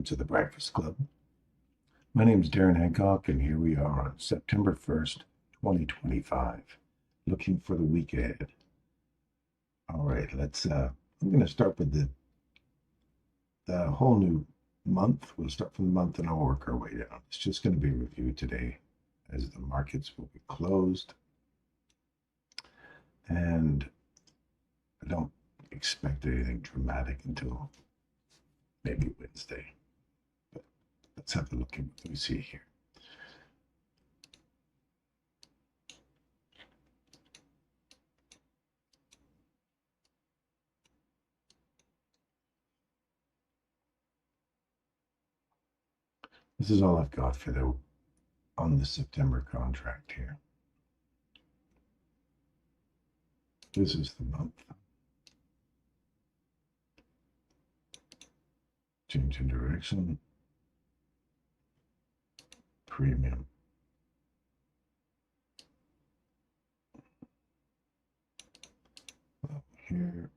To the Breakfast Club. My name is Darren Hancock, and here we are on September 1st, 2025, looking for the week ahead. All right, I'm going to start with the whole new month. We'll start from the month and I'll work our way down. It's just going to be a review today as the markets will be closed. And I don't expect anything dramatic until maybe Wednesday. But let's have a look at what we see here. This is all I've got for on the September contract here. This is the month. Change in direction. Premium. Up here.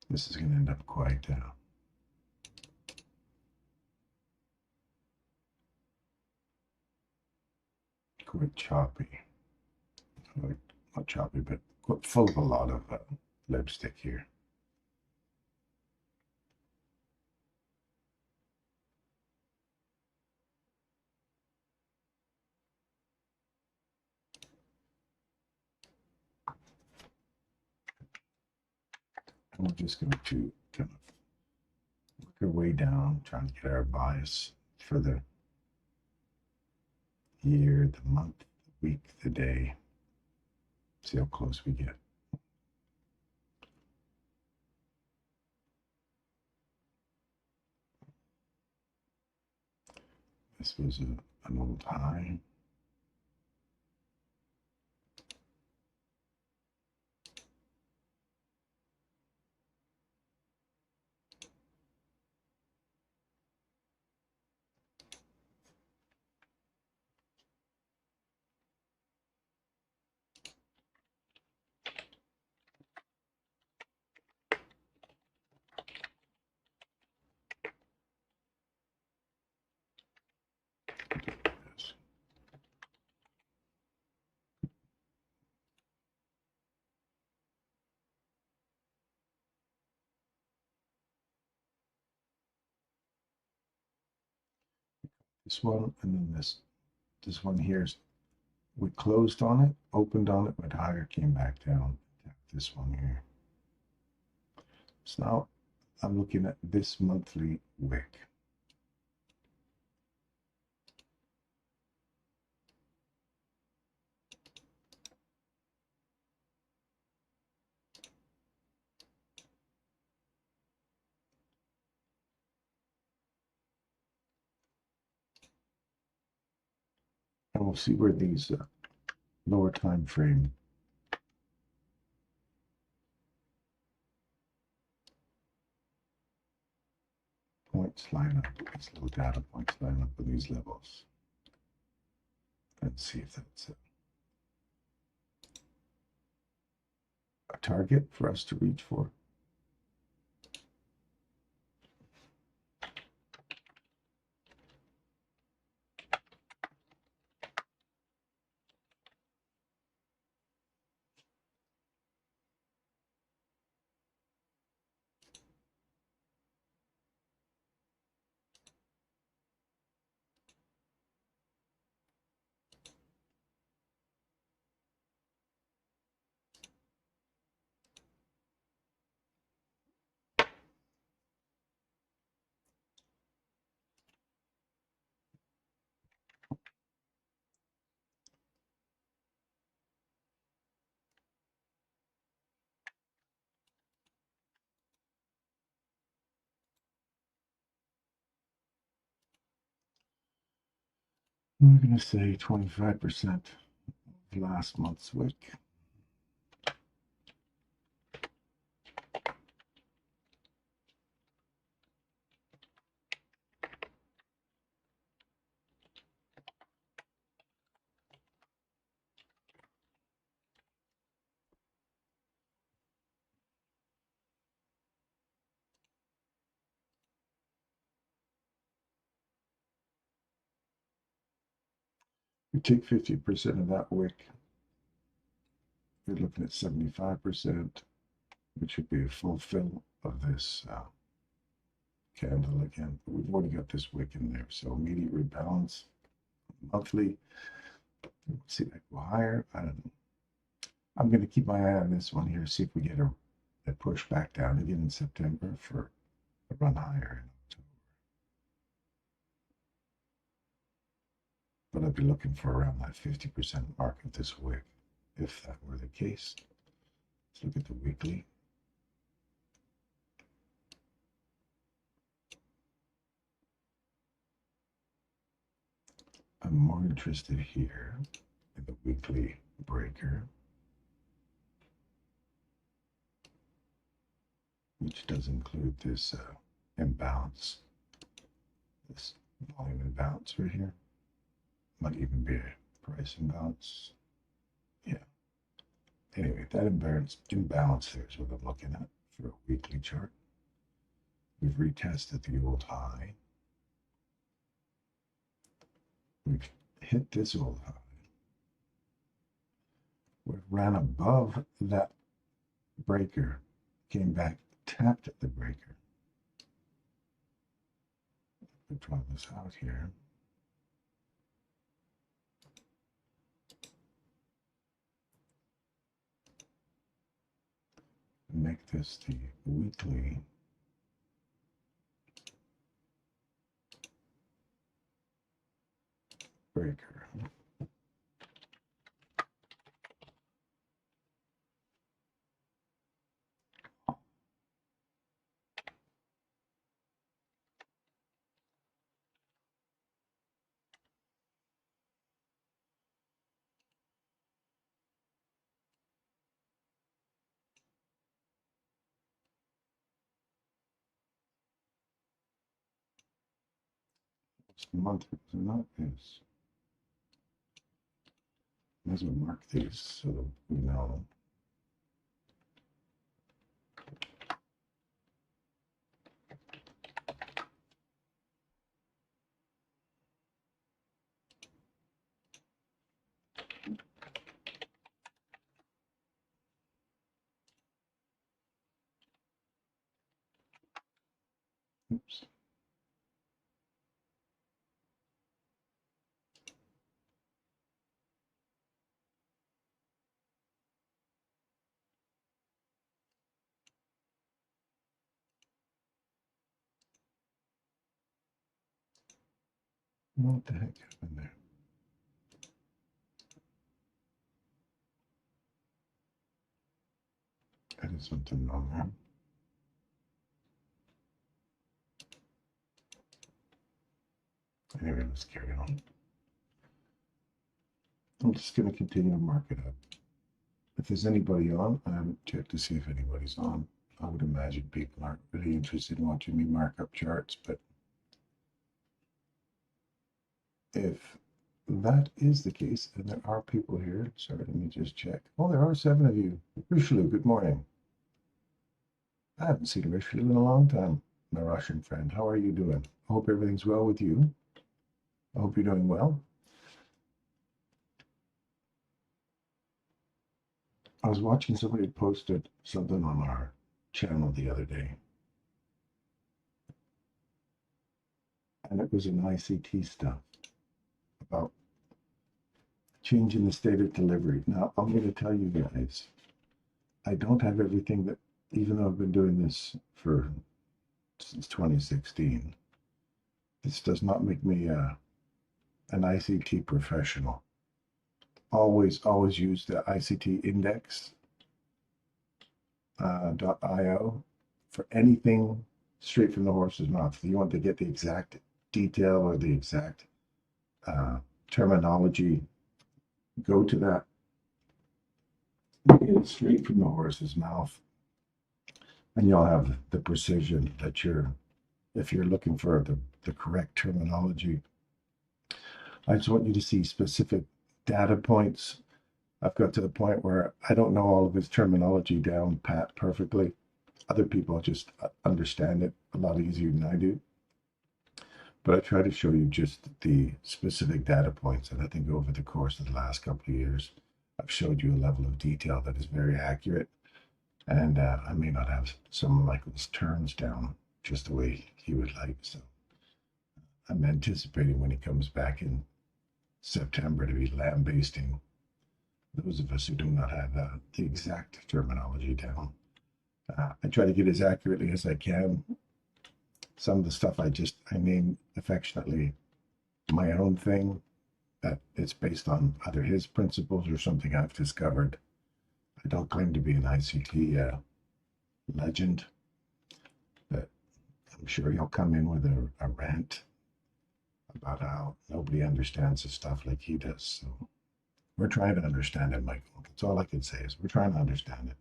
This is going to end up quite choppy. Not choppy, but quite full of a lot of lipstick here. And we're just going to kind of work our way down, trying to get our bias for the year, the month, the week, the day. See how close we get. This was an old high. This one, and then this one here is, we closed on it, opened on it, went higher, came back down. This one here. So now I'm looking at this monthly wick. And we'll see where these lower time frame points line up, these little data points line up with these levels. Let's see if that's a target for us to reach for. We're going to say 25% of last month's wick. We take 50% of that wick. We're looking at 75%, which would be a full fill of this candle again. But we've already got this wick in there, so immediate rebalance monthly. Let's see if I go higher. I don't know. I'm going to keep my eye on this one here, see if we get a push back down again in September for a run higher in October. But I'd be looking for around that 50% mark of this wick, if that were the case. Let's look at the weekly. I'm more interested here in the weekly breaker, which does include this imbalance, this volume imbalance right here. Might even be a price imbalance. Yeah. Anyway, that imbalance there is what I'm looking at for a weekly chart. We've retested the old high. We've hit this old high. We ran above that breaker, came back, tapped the breaker. We'll draw this out here. Make this the weekly breaker. Month is not this. Might as well mark these so that we know. Oops. What the heck happened there? That is something wrong there. Anyway, let's carry on. I'm just going to continue to mark it up. If there's anybody on, I haven't checked to see if anybody's on. I would imagine people aren't really interested in watching me mark up charts, but if that is the case, and there are people here, sorry, let me just check. Oh, there are 7 of you. Richelieu, good morning. I haven't seen Richelieu in a long time, my Russian friend. How are you doing? I hope everything's well with you. I hope you're doing well. I was watching somebody posted something on our channel the other day, and it was an ICT stuff about changing the state of delivery. Now, I'm going to tell you guys, I don't have everything that, even though I've been doing this since 2016, this does not make me an ICT professional. Always use the ICT index.io for anything straight from the horse's mouth. If you want to get the exact detail or the exact terminology, go to that. Get it straight from the horse's mouth, and you'll have the precision that if you're looking for the correct terminology. I just want you to see specific data points. I've got to the point where I don't know all of his terminology down pat perfectly. Other people just understand it a lot easier than I do. but I try to show you just the specific data points. And I think over the course of the last couple of years, I've showed you a level of detail that is very accurate. And I may not have some of Michael's terms down just the way he would like. So I'm anticipating when he comes back in September to be lambasting those of us who do not have the exact terminology down. I try to get as accurately as I can. Some of the stuff I name affectionately my own thing, that it's based on either his principles or something I've discovered. I don't claim to be an ICT legend, but I'm sure he'll come in with a rant about how nobody understands the stuff like he does. So we're trying to understand it, Michael. That's all I can say is we're trying to understand it.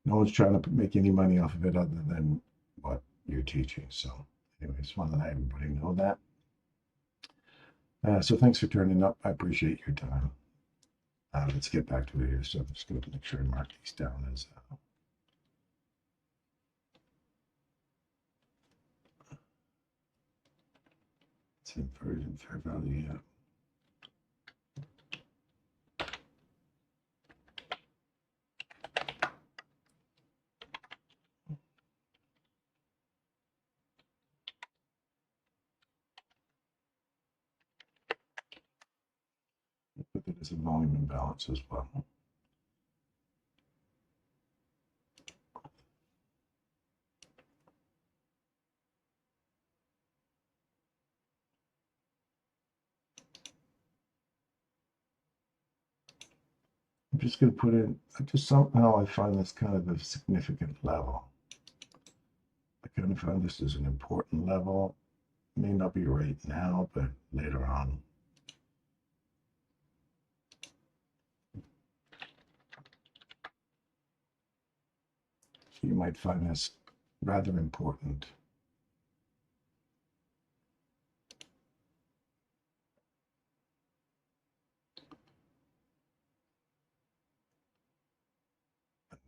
No one's trying to make any money off of it other than what you're teaching. So anyway, just want to let everybody know that. So thanks for turning up. I appreciate your time. Let's get back to it here. So I'm just going to make sure I mark these down as it's inverted fair value. Yeah. Put it as a volume imbalance as well. I'm just going to put in, just somehow I find this kind of a significant level. I kind of find this is an important level. It may not be right now, but later on. You might find this rather important.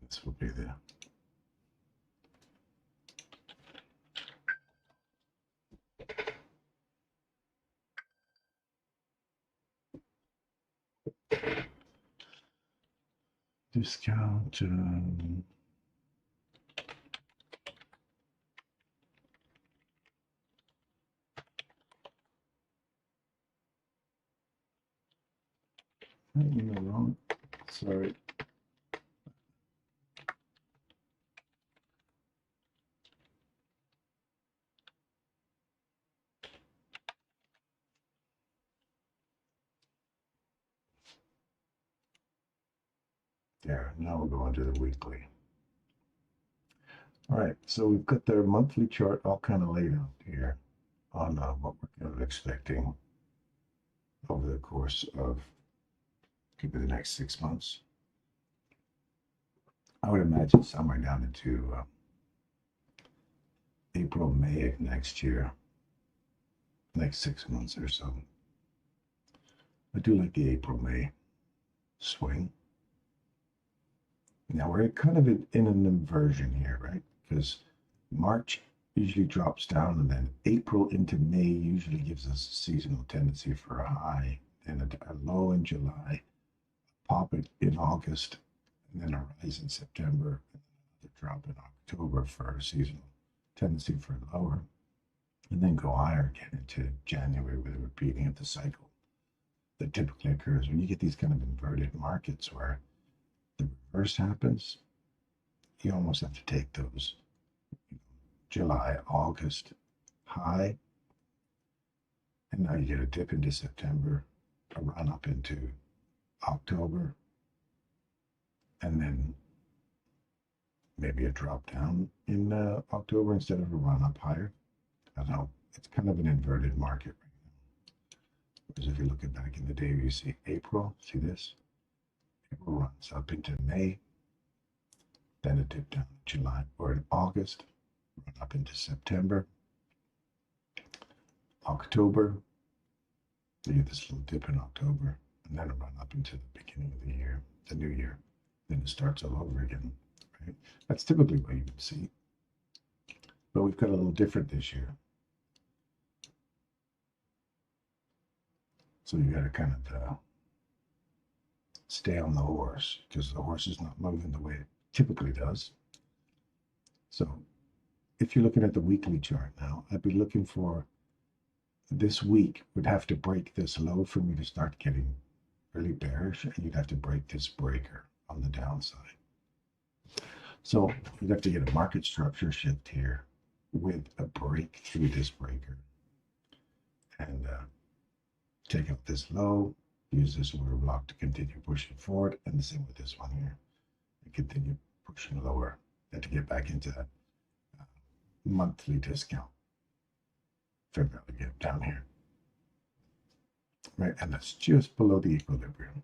This will be the discount. You know, wrong. Sorry. There, now we'll go into the weekly. All right, so we've got their monthly chart all kind of laid out here on what we're kind of expecting over the course of could be the next 6 months. I would imagine somewhere down into April, May of next year, next 6 months or so. I do like the April, May swing. Now we're kind of in an inversion here, right? Because March usually drops down, and then April into May usually gives us a seasonal tendency for a high, and a low in July, pop it in August, and then a rise in September, and a drop in October for a seasonal tendency for a lower, and then go higher again into January with a repeating of the cycle that typically occurs when you get these kind of inverted markets where the reverse happens. You almost have to take those July, August high, and now you get a dip into September, a run up into October, and then maybe a drop down in October instead of a run up higher. I don't know. It's kind of an inverted market right now. Because if you look at back in the day, you see April, see this? April runs up into May, then a dip down in July or in August, run up into September, October, you get this little dip in October, and then a run up into the beginning of the year, the new year. Then it starts all over again, right? That's typically what you would see. But we've got a little different this year. So you got to kind of stay on the horse because the horse is not moving the way it typically does. So if you're looking at the weekly chart now, I'd be looking for this week would have to break this low for me to start getting really bearish, and you'd have to break this breaker on the downside. So you'd have to get a market structure shift here with a break through this breaker and take out this low, use this order block to continue pushing forward, and the same with this one here, and continue pushing lower and to get back into that monthly discount. Fair value gap down here. Right, and that's just below the equilibrium.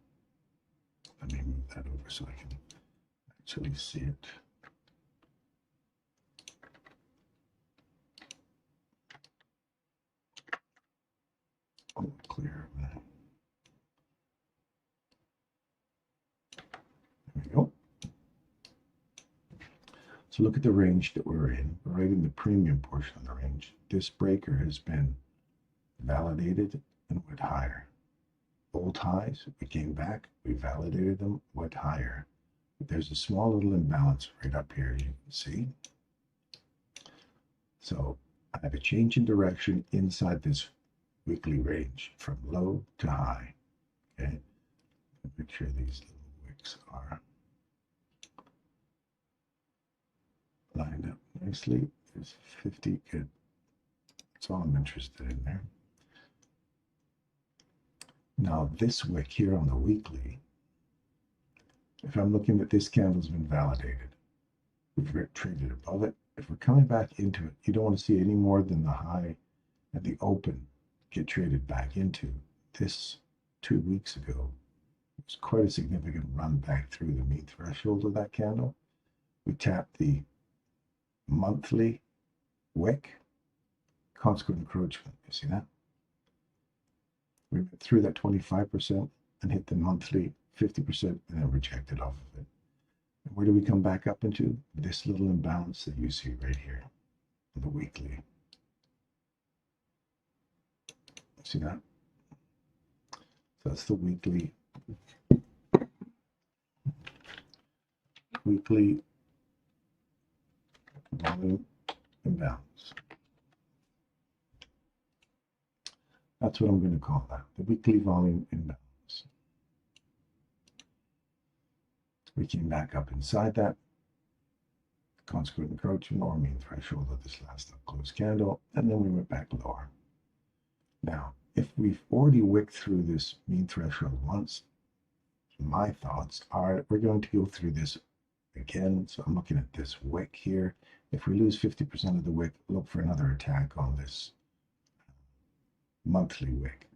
Let me move that over so I can actually see it. Oh, clear. There we go. So look at the range that we're in. We're right in the premium portion of the range. This breaker has been validated and went higher. Old highs, we came back, we validated them, went higher. But there's a small little imbalance right up here, you can see. So I have a change in direction inside this weekly range from low to high. Okay, make sure these little wicks are lined up nicely. There's 50, good. That's all I'm interested in there. Now this wick here on the weekly, if I'm looking at this candle's been validated, we've traded above it. If we're coming back into it, you don't want to see any more than the high and the open get traded back into. This 2 weeks ago was quite a significant run back through the mean threshold of that candle. We tapped the monthly wick, consequent encroachment. You see that? We went through that 25% and hit the monthly 50% and then rejected off of it. And where do we come back up into? This little imbalance that you see right here on the weekly. See that? So that's the weekly volume imbalance. That's what I'm going to call that, the weekly volume imbalance. We came back up inside that consequent encroachment or mean threshold of this last up close candle, and then we went back lower. Now, if we've already wicked through this mean threshold once, my thoughts are we're going to go through this again. So I'm looking at this wick here. If we lose 50% of the wick, look for another attack on this monthly wick.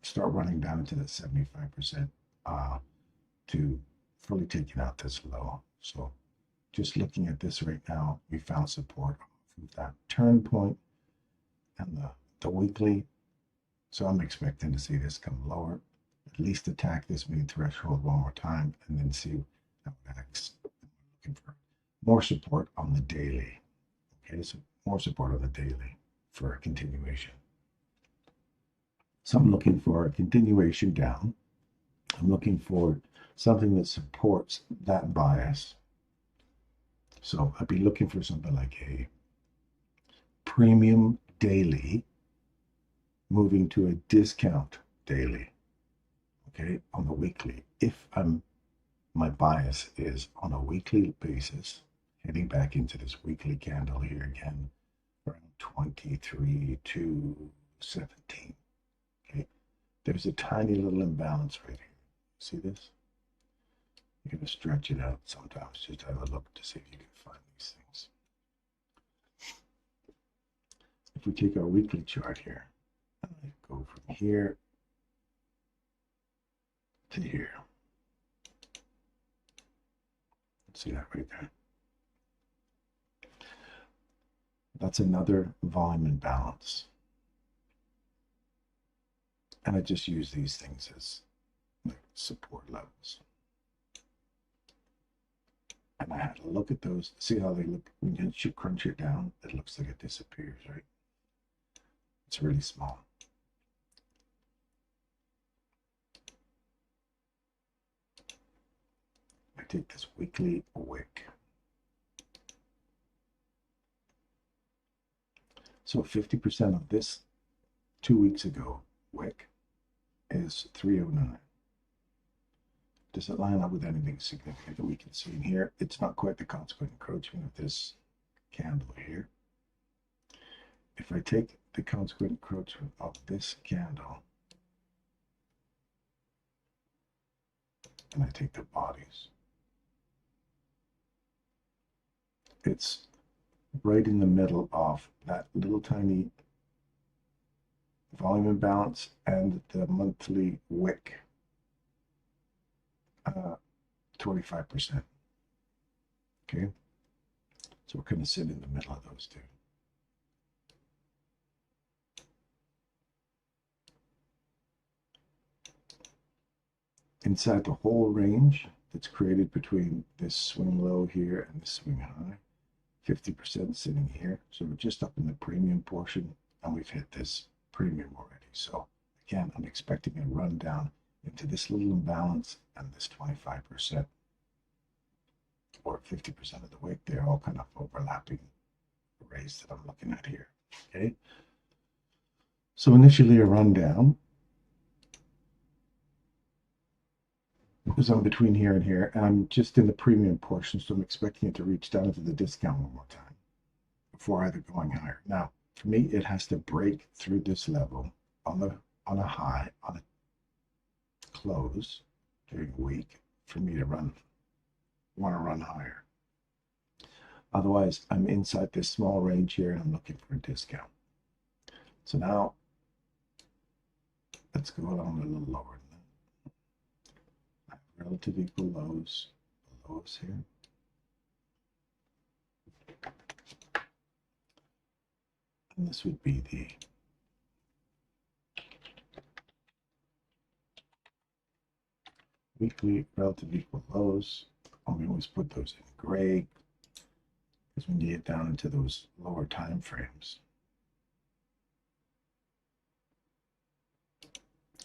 Start running down into that 75% to fully taking out this low. So just looking at this right now, we found support from that turn point and the weekly. So I'm expecting to see this come lower, at least attack this mean threshold one more time, and then see how it acts. Looking for more support on the daily. Okay, so more support on the daily for a continuation. So I'm looking for a continuation down. I'm looking for something that supports that bias. So I'd be looking for something like a premium daily moving to a discount daily, okay, on the weekly. If my bias is on a weekly basis, heading back into this weekly candle here again, around 23 to 17. Okay, there's a tiny little imbalance right here. See this? You're going to stretch it out sometimes. Just have a look to see if you can find these things. If we take our weekly chart here, and go from here to here. See that right there? That's another volume imbalance. And I just use these things as like support levels. And I had to look at those, see how they look. When you crunch it down, it looks like it disappears, right? It's really small. I take this weekly wick. So 50% of this 2 weeks ago wick is 309. Does it line up with anything significant that we can see in here? It's not quite the consequent encroachment of this candle here. If I take the consequent encroachment of this candle and I take the bodies, it's right in the middle of that little tiny volume imbalance and the monthly wick, 25%. Okay, so we're going to sit in the middle of those two. Inside the whole range that's created between this swing low here and the swing high, 50% sitting here. So we're just up in the premium portion and we've hit this premium already. So again, I'm expecting a run down into this little imbalance and this 25% or 50% of the wick. They're all kind of overlapping arrays that I'm looking at here. Okay. So initially a run down, because I'm between here and here, and I'm just in the premium portion, so I'm expecting it to reach down into the discount one more time before either going higher. Now, for me, it has to break through this level on a high, on a close during a week for me to want to run higher. Otherwise, I'm inside this small range here and I'm looking for a discount. So now, let's go along a little lower. Relative equal lows here. And this would be the weekly relative equal lows. We always put those in gray because when you get down into those lower time frames,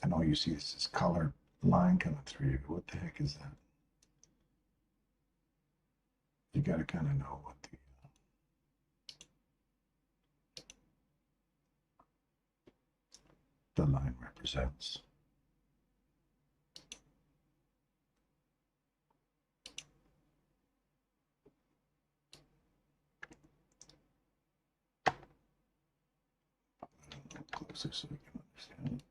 and all you see is this color line coming through. What the heck is that? You got to kind of know what the line represents. A little closer so we can understand it.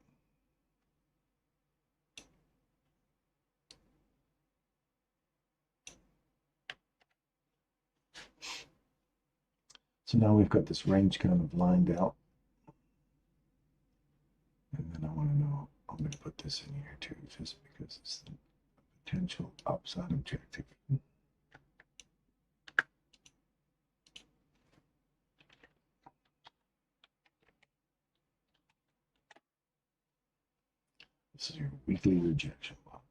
So now we've got this range kind of lined out. And then I want to know, I'm going to put this in here too, just because it's the potential upside objective. This is your weekly rejection block.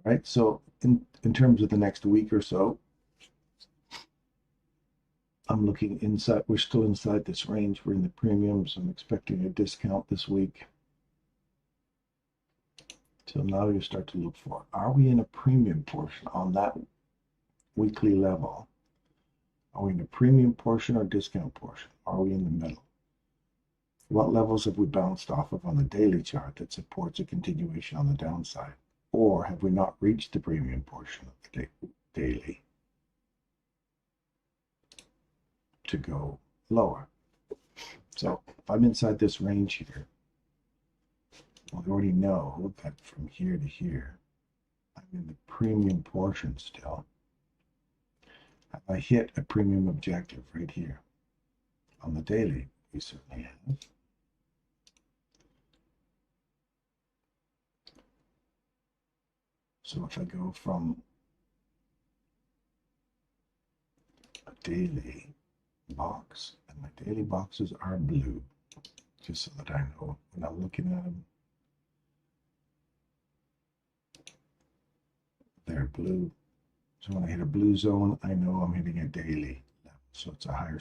All right, so in terms of the next week or so, I'm looking inside, we're still inside this range. We're in the premiums. I'm expecting a discount this week. So now you start to look for, are we in a premium portion on that weekly level? Are we in a premium portion or discount portion? Are we in the middle? What levels have we bounced off of on the daily chart that supports a continuation on the downside? Or have we not reached the premium portion of the daily to go lower? So if I'm inside this range here, well, we already know that from here to here, I'm in the premium portion still. I hit a premium objective right here. On the daily, we certainly have. So if I go from a daily box, and my daily boxes are blue, just so that I know when I'm looking at them, they're blue. So when I hit a blue zone, I know I'm hitting a daily level. So it's a higher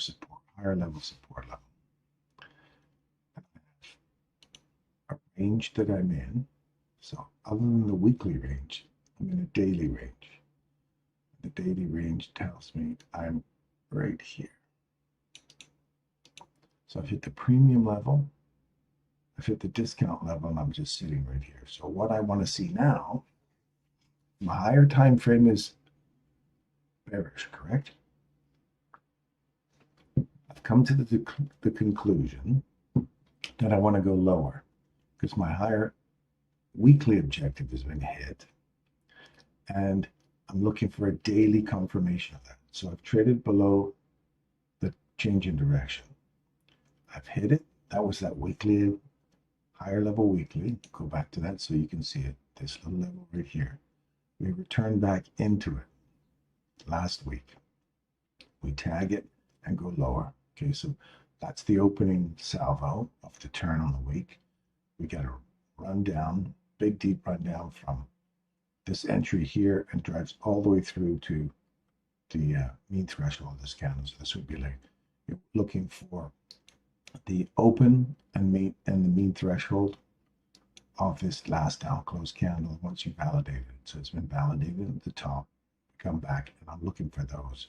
level support level. range that I'm in. So other than the weekly range, I'm in a daily range. The daily range tells me I'm right here. So I've hit the premium level, I've hit the discount level, and I'm just sitting right here. So what I want to see now, my higher time frame is bearish, correct? I've come to the conclusion that I want to go lower because my higher weekly objective has been hit, and I'm looking for a daily confirmation of that. So I've traded below the change in direction. I've hit it. That was that weekly, higher level weekly. Go back to that so you can see it. This little level right here. We returned back into it last week. We tag it and go lower. Okay, so that's the opening salvo of the turn on the week. We got a run down, big deep run down from this entry here and drives all the way through to the mean threshold of this candle. So this would be like you're looking for the open and the mean threshold of this last down close candle once you validate it. So it's been validated at the top. Come back and I'm looking for those.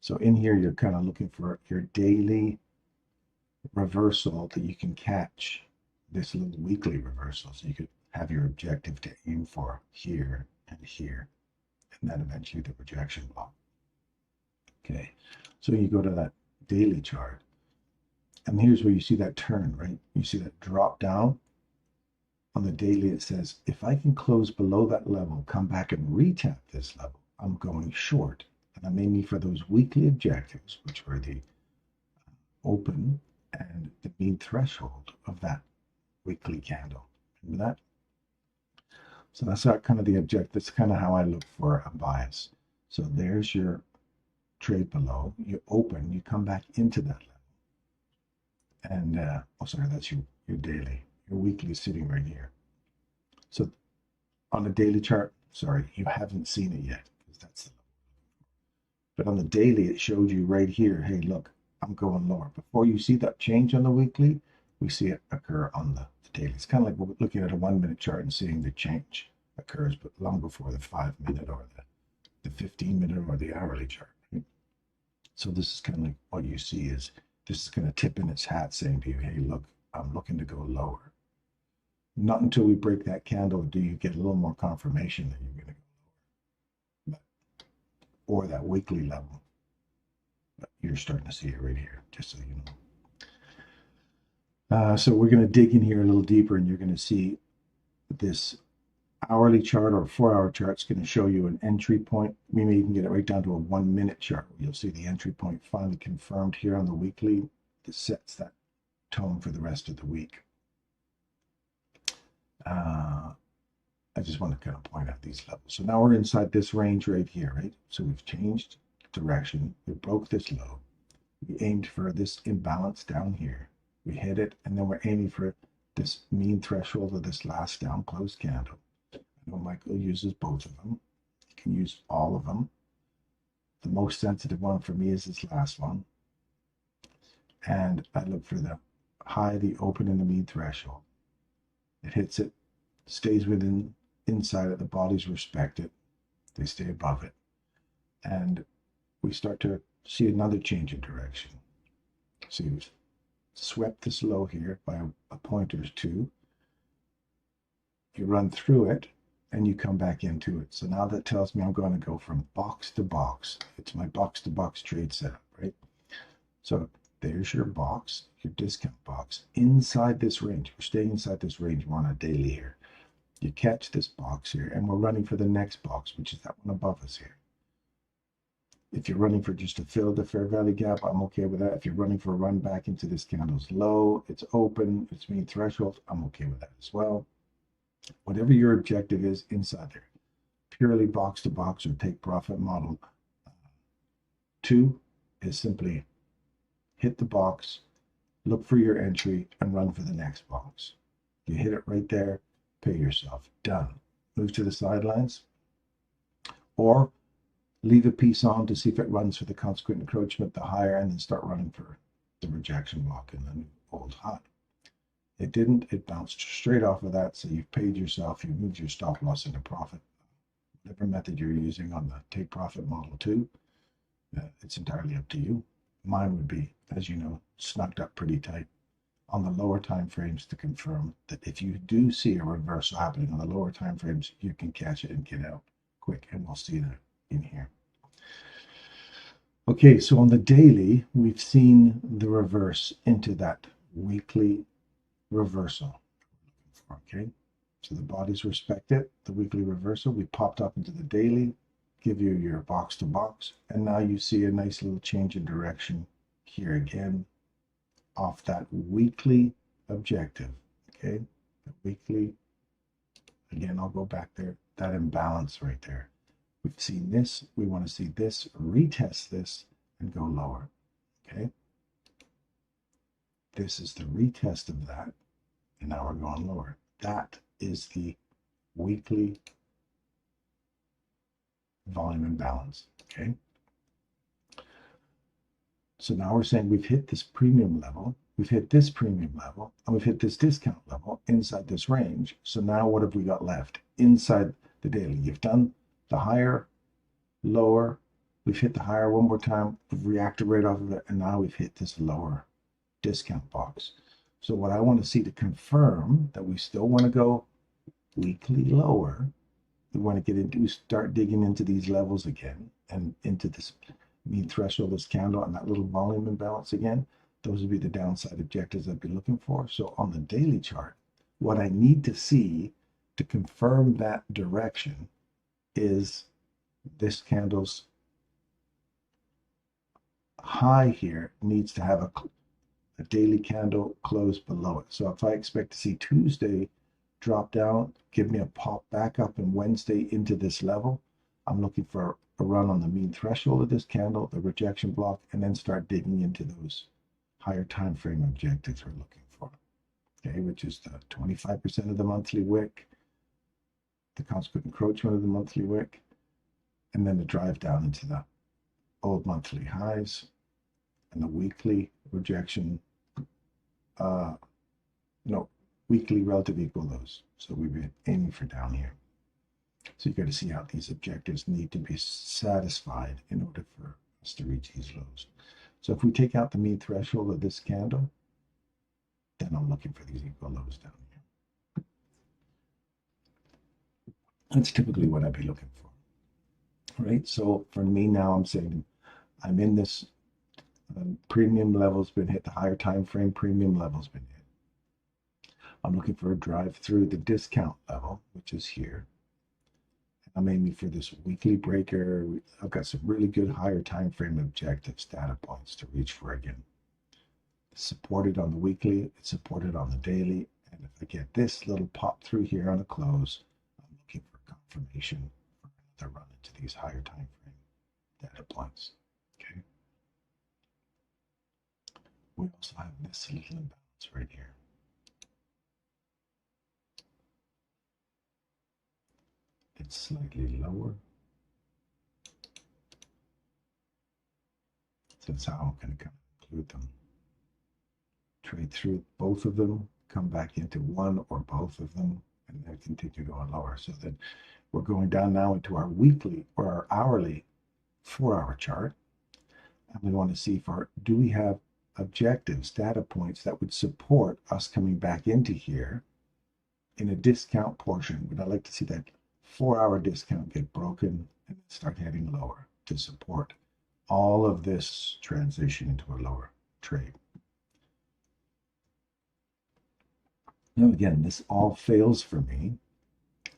So in here, you're kind of looking for your daily reversal that you can catch this little weekly reversal. So you could have your objective to aim for here and here, and then eventually the rejection block. Okay, so you go to that daily chart, and here's where you see that turn, right? You see that drop down. On the daily, it says, if I can close below that level, come back and retap this level, I'm going short. And I'm aiming for those weekly objectives, which were the open and the mean threshold of that weekly candle. Remember that? So that's kind of the objective. That's kind of how I look for a bias. So there's your trade below. You open, you come back into that level. And, oh, sorry, that's your daily. Your weekly is sitting right here. So on the daily chart, sorry, you haven't seen it yet, because that's the. But on the daily, it showed you right here, hey, look, I'm going lower. Before you see that change on the weekly, we see it occur on the daily. It's kind of like looking at a 1 minute chart and seeing the change occurs, but long before the 5 minute or the 15 minute or the hourly chart. Right? So this is kind of like what you see is this is going to tip in its hat saying to you, hey, look, I'm looking to go lower. Not until we break that candle do you get a little more confirmation that you're going to go lower. Or that weekly level. But you're starting to see it right here, just so you know. So we're going to dig in here a little deeper, and you're going to see this hourly chart or 4-hour chart is going to show you an entry point. We may even get it right down to a 1 minute chart. You'll see the entry point finally confirmed here on the weekly. That sets that tone for the rest of the week. I just want to kind of point out these levels. So now we're inside this range right here, right? So we've changed direction. We broke this low. We aimed for this imbalance down here. We hit it, and then we're aiming for this mean threshold of this last down closed candle. I know Michael uses both of them. You can use all of them. The most sensitive one for me is this last one. And I look for the high, the open, and the mean threshold. It hits it, stays inside it, the bodies respect it, they stay above it, and we start to see another change in direction. See, we've swept this low here by a point or two. You run through it, and you come back into it. So now that tells me I'm going to go from box to box. It's my box to box trade setup, right? So there's your box, your discount box, inside this range. We're staying inside this range. We're on a daily here. You catch this box here, and we're running for the next box, which is that one above us here. If you're running for just to fill the fair value gap, I'm okay with that. If you're running for a run back into this candle's low, it's open, it's mean threshold, I'm okay with that as well. Whatever your objective is inside there, purely box to box or take profit model 2 is simply hit the box, look for your entry, and run for the next box. You hit it right there, pay yourself. Done. Move to the sidelines, or leave a piece on to see if it runs for the consequent encroachment, the higher, and then start running for the rejection block and the new old high. It didn't. It bounced straight off of that. So you've paid yourself. You moved your stop loss into profit. Whatever method you're using on the take profit model too, it's entirely up to you. Mine would be, as you know, snugged up pretty tight on the lower time frames to confirm that if you do see a reversal happening on the lower time frames, you can catch it and get out quick. And we'll see that in here. Okay, so on the daily, we've seen the reverse into that weekly reversal. Okay, so the bodies respect it. The weekly reversal, we popped up into the daily, give you your box to box, and now you see a nice little change in direction here again off that weekly objective. Okay, the weekly, again, I'll go back there, that imbalance right there. We've seen this, we want to see this, retest this, and go lower. Okay, this is the retest of that, and now we're going lower. That is the weekly volume imbalance. Okay, so now we're saying we've hit this premium level, we've hit this premium level, and we've hit this discount level inside this range. So now what have we got left inside the daily? You've done the higher, lower, we've hit the higher one more time, we've reacted right off of it, and now we've hit this lower discount box. So what I want to see to confirm that we still want to go weekly lower, we want to get into, start digging into these levels again and into this mean threshold, this candle, and that little volume imbalance again. Those would be the downside objectives I'd be looking for. So on the daily chart, what I need to see to confirm that direction is this candle's high here needs to have a daily candle close below it. So if I expect to see Tuesday drop down, give me a pop back up, and Wednesday into this level, I'm looking for a run on the mean threshold of this candle, the rejection block, and then start digging into those higher time frame objectives we're looking for. Okay, which is the 25% of the monthly wick, the consequent encroachment of the monthly wick, and then the drive down into the old monthly highs and the weekly rejection, weekly relative equal lows. So we've been aiming for down here. So you got to see how these objectives need to be satisfied in order for us to reach these lows. So if we take out the mean threshold of this candle, then I'm looking for these equal lows down here. That's typically what I'd be looking for. All right, so for me now, I'm saying I'm in this premium level's been hit, the higher time frame premium level's been hit. I'm looking for a drive through the discount level, which is here. I'm aiming for this weekly breaker. I've got some really good higher time frame objectives, data points to reach for again. It's supported on the weekly, it's supported on the daily, and if I get this little pop through here on a close, I'm looking for confirmation for another run into these higher time frame data points. Okay. We also have this little imbalance right here. It's slightly lower. So that's how I'm going to kind of include them. Trade through both of them, come back into one or both of them, and then continue going lower. So that we're going down now into our weekly or our hourly 4-hour chart. And we want to see do we have objectives, data points that would support us coming back into here in a discount portion. Would I like to see that 4-hour discount get broken and start heading lower to support all of this transition into a lower trade? Now again, this all fails for me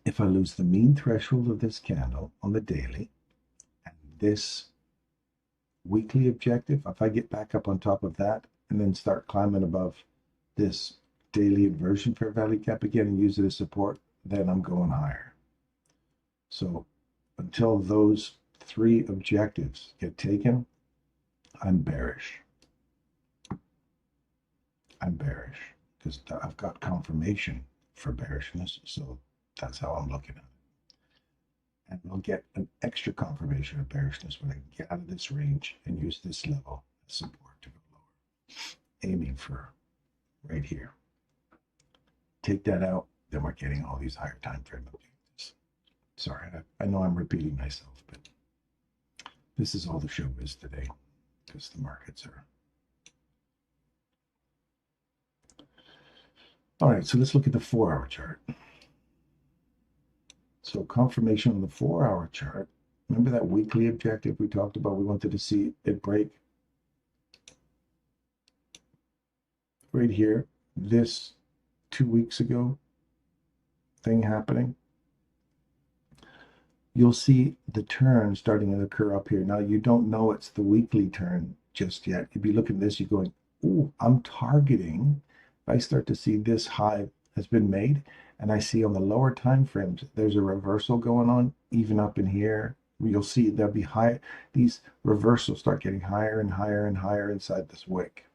if I lose the mean threshold of this candle on the daily and this weekly objective. If I get back up on top of that and then start climbing above this daily inversion fair value gap again and use it as support, then I'm going higher. So until those 3 objectives get taken, I'm bearish. I'm bearish because I've got confirmation for bearishness. So that's how I'm looking at it. And we'll get an extra confirmation of bearishness when I get out of this range and use this level as support to go lower. Aiming for right here. take that out, then we're getting all these higher time frame objectives. Sorry, I know I'm repeating myself, but this is all the show is today because the markets are. All right, so let's look at the 4-hour chart. So confirmation on the 4-hour chart. Remember that weekly objective we talked about? We wanted to see it break right here, this 2 weeks ago thing happening. You'll see the turn starting to occur up here. Now, you don't know it's the weekly turn just yet. You'd be looking at this, you're going, oh, I'm targeting. If I start to see this high has been made, and I see on the lower time frames, there's a reversal going on, even up in here. You'll see there'll be high, these reversals start getting higher and higher and higher inside this wick.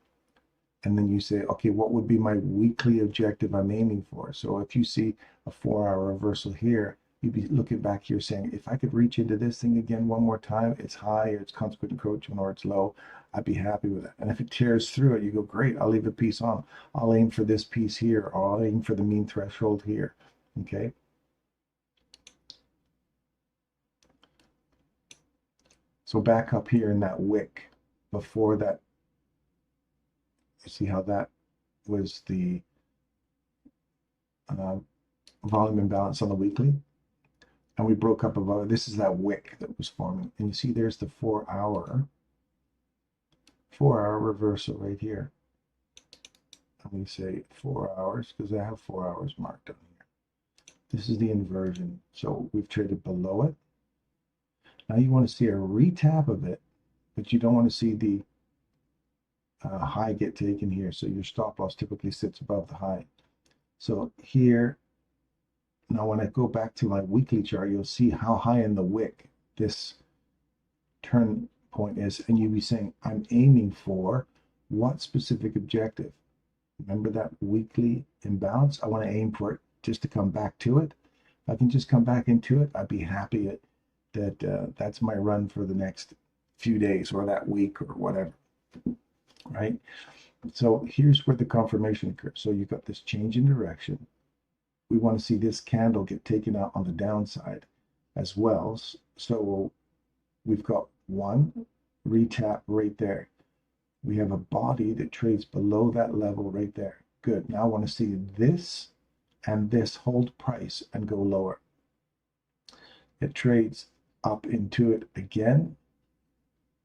And then you say, okay, what would be my weekly objective I'm aiming for? So if you see a 4-hour reversal here, you'd be looking back here saying, if I could reach into this thing again one more time, it's high or it's consequent encroachment or it's low, I'd be happy with it. And if it tears through it, you go, great, I'll leave a piece on. I'll aim for this piece here, or I'll aim for the mean threshold here, okay? So back up here in that wick, before that, you see how that was the volume imbalance on the weekly? And we broke up above, this is that wick that was forming. And you see there's the 4-hour reversal right here. And we say 4 hours, because I have 4 hours marked on here. This is the inversion. So we've traded below it. Now you want to see a retap of it, but you don't want to see the high get taken here. So your stop loss typically sits above the high. So here, now when I go back to my weekly chart, you'll see how high in the wick this turn point is. And you'll be saying, I'm aiming for what specific objective? Remember that weekly imbalance? I want to aim for it just to come back to it. If I can just come back into it, I'd be happy that that's my run for the next few days or that week or whatever, right? So here's where the confirmation occurs. So you've got this change in direction. We want to see this candle get taken out on the downside as well. So we've got one retap right there. We have a body that trades below that level right there. Good. Now I want to see this and this hold price and go lower. It trades up into it again,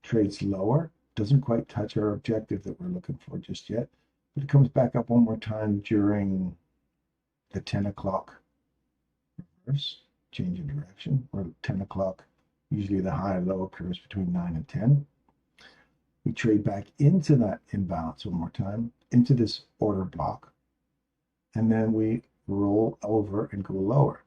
trades lower, doesn't quite touch our objective that we're looking for just yet, but it comes back up one more time during the 10 o'clock reverse, change in direction, or 10 o'clock, usually the high and low occurs between 9 and 10. We trade back into that imbalance one more time, into this order block, and then we roll over and go lower.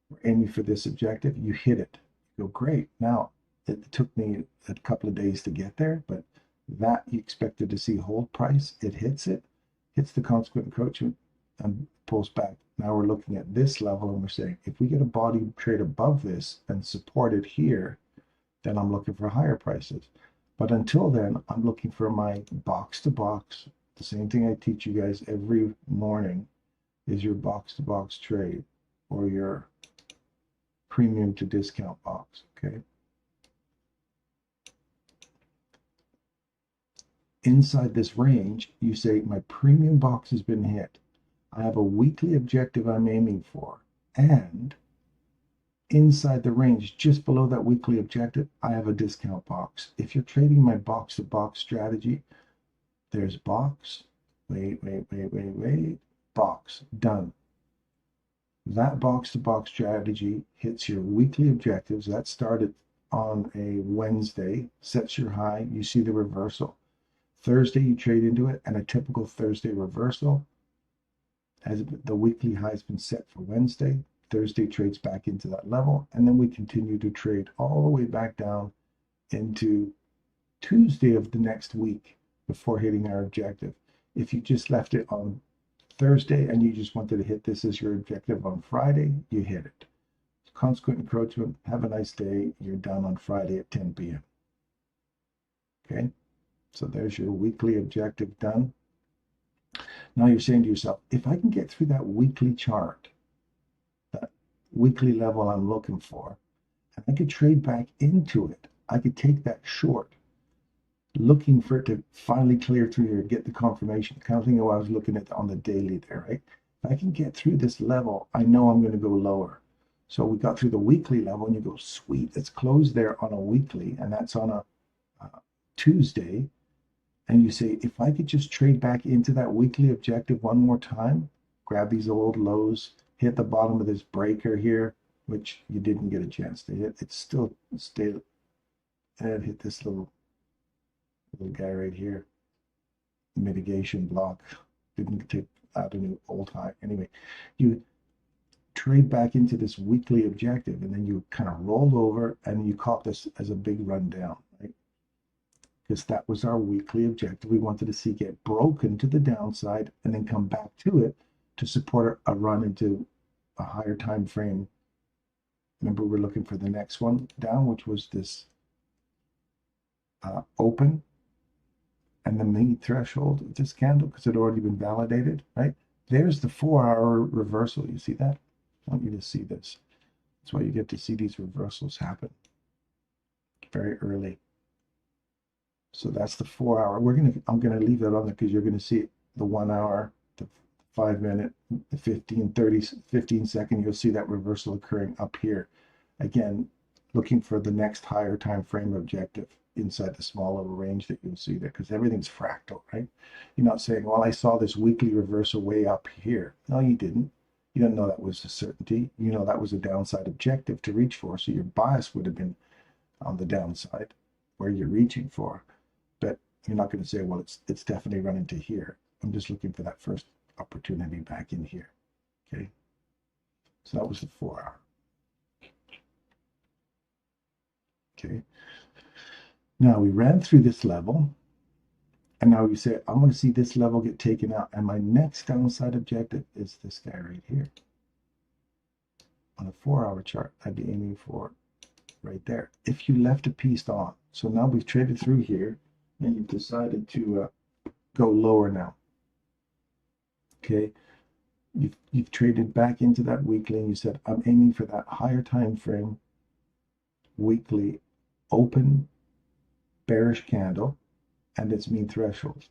We're aiming for this objective, you hit it. You go, great. Now, it took me a couple of days to get there, but that you expected to see hold price, it, hits the consequent encroachment, and pulls back. Now we're looking at this level and we're saying, if we get a body trade above this and support it here, then I'm looking for higher prices. But until then, I'm looking for my box to box. The same thing I teach you guys every morning is your box to box trade or your premium to discount box, okay? Inside this range, you say my premium box has been hit. I have a weekly objective I'm aiming for, and inside the range, just below that weekly objective, I have a discount box. If you're trading my box to box strategy, there's box, wait, box, done. That box to box strategy hits your weekly objectives. That started on a Wednesday, sets your high, you see the reversal. Thursday, you trade into it, and a typical Thursday reversal, as the weekly high has been set for Wednesday, Thursday trades back into that level, and then we continue to trade all the way back down into Tuesday of the next week before hitting our objective. If you just left it on Thursday and you just wanted to hit this as your objective on Friday, you hit it. Consequent encroachment, have a nice day, you're done on Friday at 10 p.m. Okay, so there's your weekly objective done. Now you're saying to yourself, if I can get through that weekly chart, that weekly level I'm looking for, and I could trade back into it, I could take that short, looking for it to finally clear through here, get the confirmation. Kind of thing I was looking at on the daily there, right? If I can get through this level, I know I'm going to go lower. So we got through the weekly level, and you go, sweet, it's closed there on a weekly, and that's on a Tuesday. And you say, if I could just trade back into that weekly objective one more time, grab these old lows, hit the bottom of this breaker here, which you didn't get a chance to hit. It's still stayed, and hit this little guy right here, mitigation block. Didn't take out a new old high. Anyway, you trade back into this weekly objective, and then you kind of roll over, and you caught this as a big rundown, right? Because that was our weekly objective. We wanted to see get broken to the downside and then come back to it to support a run into a higher time frame. Remember, we're looking for the next one down, which was this open and the main threshold of this candle, because it had already been validated, right? There's the 4-hour reversal. You see that? I want you to see this. That's why you get to see these reversals happen very early. So that's the 4-hour. I'm gonna leave that on there because you're gonna see the 1 hour, the 5 minute, the 15 second. You'll see that reversal occurring up here. Again, looking for the next higher time frame objective inside the small little range that you'll see there, because everything's fractal, right? You're not saying, well, I saw this weekly reversal way up here. No, you didn't. You didn't know that was a certainty. You know that was a downside objective to reach for. So your bias would have been on the downside where you're reaching for. But you're not going to say, well, it's definitely running to here. I'm just looking for that first opportunity back in here. Okay. So that was the 4-hour. Okay. Now we ran through this level, and now we say, I'm going to see this level get taken out, and my next downside objective is this guy right here. On a 4-hour chart, I'd be aiming for right there, if you left a piece on. So now we've traded through here, and you've decided to go lower now. Okay, you've traded back into that weekly, and you said, I'm aiming for that higher time frame weekly open bearish candle and its mean threshold.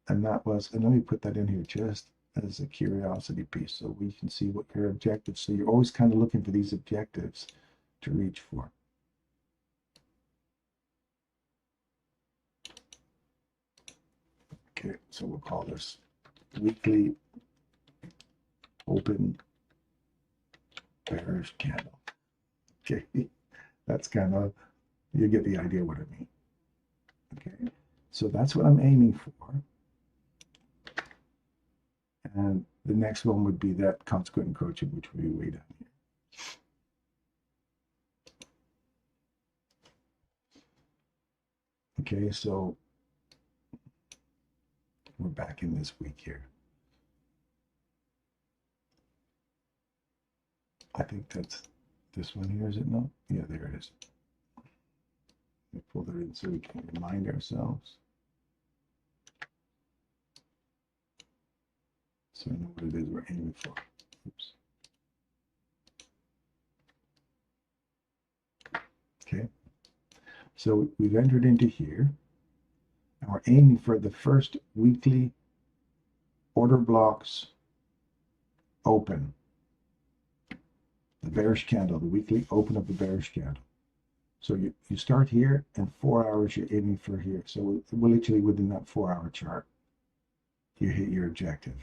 And that was, and let me put that in here just as a curiosity piece so we can see what your objectives. So you're always kind of looking for these objectives to reach for. Okay, so we'll call this weekly open bearish candle. Okay, that's kind of, you get the idea what I mean. Okay, so that's what I'm aiming for. And the next one would be that consequent encroaching, which would be way down here. Okay, so we're back in this week here. I think that's this one here, is it not? Yeah, there it is. Let me pull that in so we can remind ourselves. So I know what it is we're aiming for. Oops. Okay. So we've entered into here, and we're aiming for the first weekly order blocks open. The bearish candle, the weekly open of the bearish candle. So you start here, and 4 hours you're aiming for here. So we're literally within that 4-hour chart. You hit your objective.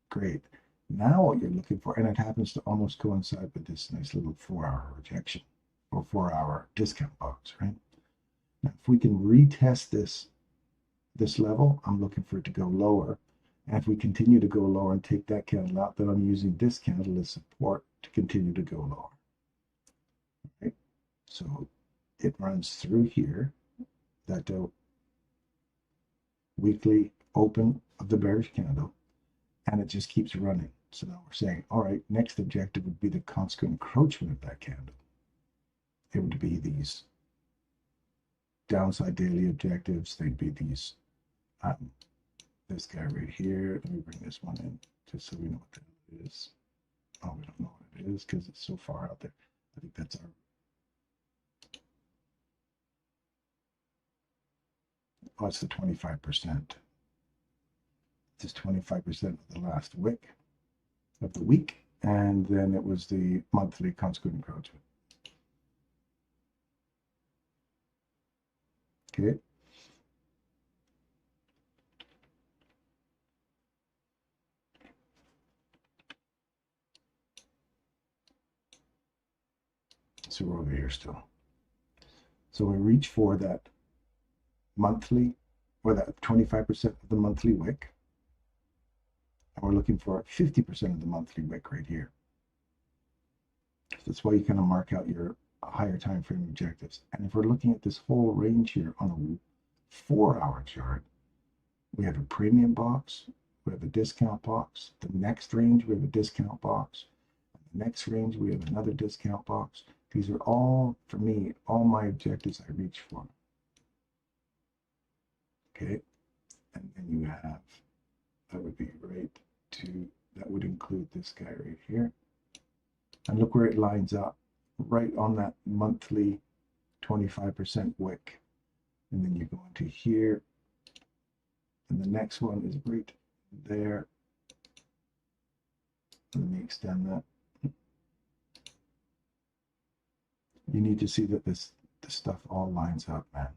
Great. Now what you're looking for, and it happens to almost coincide with this nice little 4-hour rejection or 4-hour discount box, right? Now, if we can retest this level, I'm looking for it to go lower. And if we continue to go lower and take that candle out, then I'm using this candle as support to continue to go lower. Right? So it runs through here, that weekly open of the bearish candle, and it just keeps running. So now we're saying, all right, next objective would be the consequent encroachment of that candle. It would be these downside daily objectives. They'd be these this guy right here. Let me bring this one in just so we know what that is. Oh, we don't know what it is because it's so far out there. I think that's our. Oh, it's the 25%. It's 25% of the last wick of the week, and then it was the monthly consequent encroachment. Okay. So we're over here still. So we reach for that monthly, or that 25% of the monthly wick. And we're looking for 50% of the monthly wick right here. So that's why you kind of mark out your higher time frame objectives. And if we're looking at this whole range here on a 4-hour chart, we have a premium box, we have a discount box. The next range, we have a discount box. The next range, we have another discount box. These are all, for me, all my objectives I reach for. Okay, and then you have, that would be right to, that would include this guy right here. And look where it lines up, right on that monthly 25% wick. And then you go into here, and the next one is right there. Let me extend that. You need to see that this stuff all lines up, man.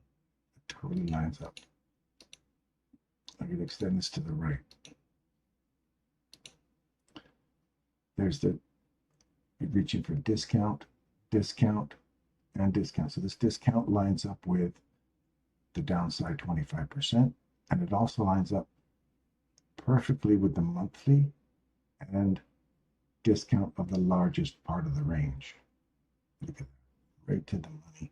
It totally lines up. I can extend this to the right. There's the, you're reaching for discount, discount, and discount. So this discount lines up with the downside 25%, and it also lines up perfectly with the monthly and discount of the largest part of the range. Look at that, right to the money.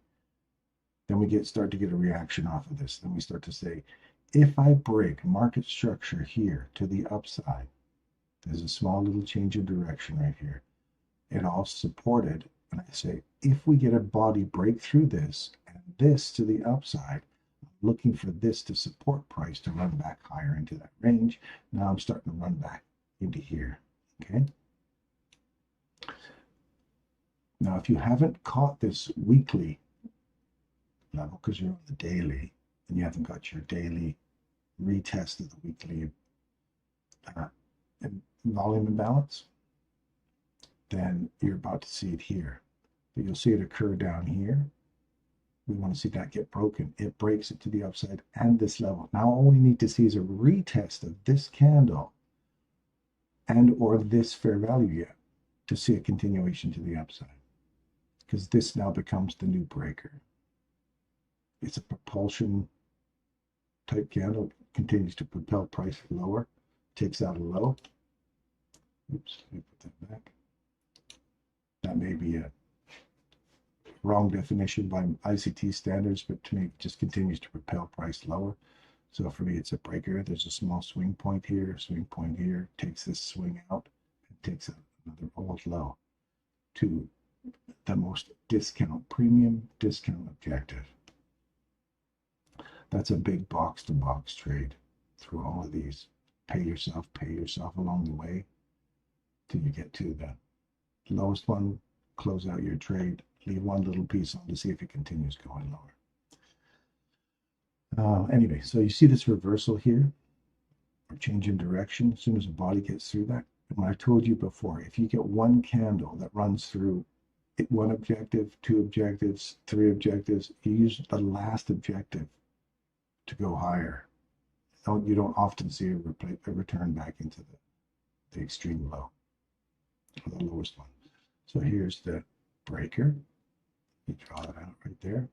Then we start to get a reaction off of this. Then we start to say, if I break market structure here to the upside, there's a small little change in direction right here. It all supported, and I say, if we get a body break through this and this to the upside, I'm looking for this to support price to run back higher into that range. Now I'm starting to run back into here. Okay. Now, if you haven't caught this weekly level because you're on the daily and you haven't got your daily retest of the weekly volume imbalance, then you're about to see it here. But you'll see it occur down here. We want to see that get broken. It breaks it to the upside and this level. Now all we need to see is a retest of this candle and or this fair value gap to see a continuation to the upside. Because this now becomes the new breaker. It's a propulsion type candle, continues to propel price lower, takes out a low. Oops, let me put that back. That may be a wrong definition by ICT standards, but to me, it just continues to propel price lower. So for me, it's a breaker. There's a small swing point here, takes this swing out, and takes another old low to the most premium discount objective. That's a big box to box trade through all of these. Pay yourself along the way till you get to the lowest one, close out your trade, leave one little piece on to see if it continues going lower. Anyway, so you see this reversal here, or change in direction as soon as the body gets through that. And I told you before, if you get one candle that runs through one objective, two objectives, three objectives, you use the last objective to go higher. You don't often see a return back into the extreme low, or the lowest one. So here's the breaker. You draw it out right there.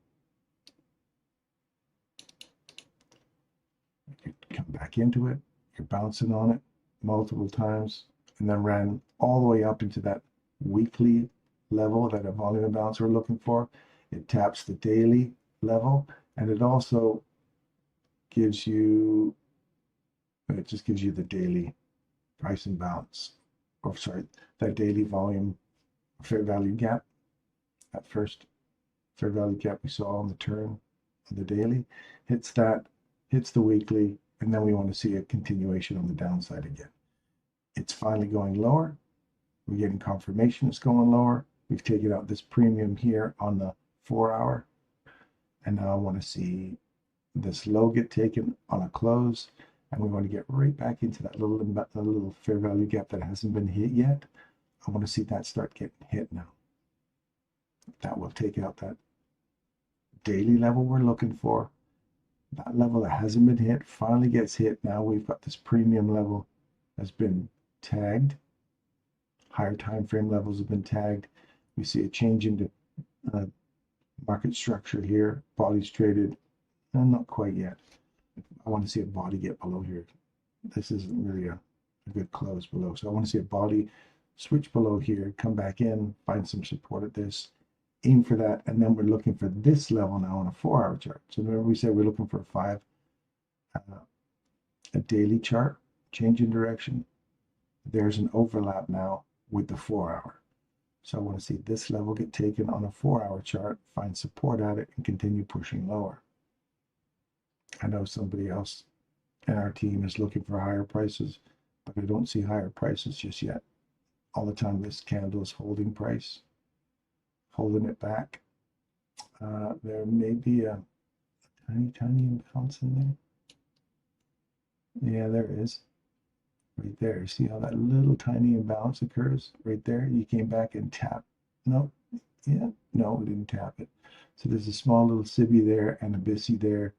You come back into it. You're bouncing on it multiple times, and then ran all the way up into that weekly level, that a volume imbalance we're looking for. It taps the daily level, and it also gives you, it just gives you the daily price imbalance, or sorry, that daily volume fair value gap. That first fair value gap we saw on the turn of the daily hits that, hits the weekly, and then we want to see a continuation on the downside again. It's finally going lower. We're getting confirmation it's going lower. We've taken out this premium here on the 4 hour. And now I want to see this low get taken on a close. And we want to get right back into that little fair value gap that hasn't been hit yet. I want to see that start getting hit now. That will take out that daily level we're looking for. That level that hasn't been hit finally gets hit. Now we've got this premium level has been tagged. Higher time frame levels have been tagged. We see a change into market structure here. Bodies traded, not quite yet. I want to see a body get below here. This isn't really a good close below. So I want to see a body switch below here, come back in, find some support at this, aim for that, and then we're looking for this level now on a 4 hour chart. So remember we said we're looking for a daily chart, change in direction. There's an overlap now with the 4 hour. So I want to see this level get taken on a 4 hour chart, find support at it, and continue pushing lower. I know somebody else in our team is looking for higher prices, but I don't see higher prices just yet. All the time this candle is holding price, holding it back. There may be a tiny imbalance in there. Yeah, there is. Right there. See how that little tiny imbalance occurs? Right there. You came back and tapped. No. Yeah. No, we didn't tap it. So there's a small little SIBI there and a BISI there.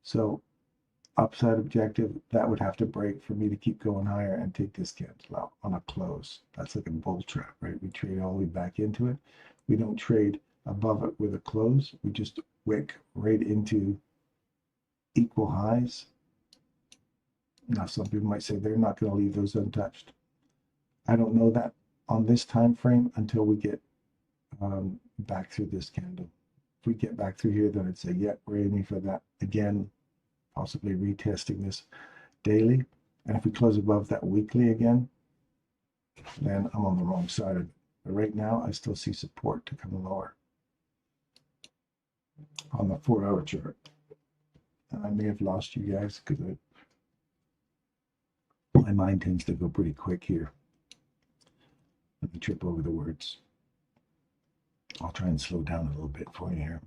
So upside objective, that would have to break for me to keep going higher and take this candle out on a close. That's like a bull trap, right? We trade all the way back into it. We don't trade above it with a close. We just wick right into equal highs. Now, some people might say they're not going to leave those untouched. I don't know that on this time frame until we get back through this candle. If we get back through here, then I'd say, yeah, we're aiming for that again, possibly retesting this daily. And if we close above that weekly again, then I'm on the wrong side of it. But right now, I still see support to come lower on the 4 hour chart. And I may have lost you guys because my mind tends to go pretty quick here. Let me trip over the words. I'll try and slow down a little bit for you here.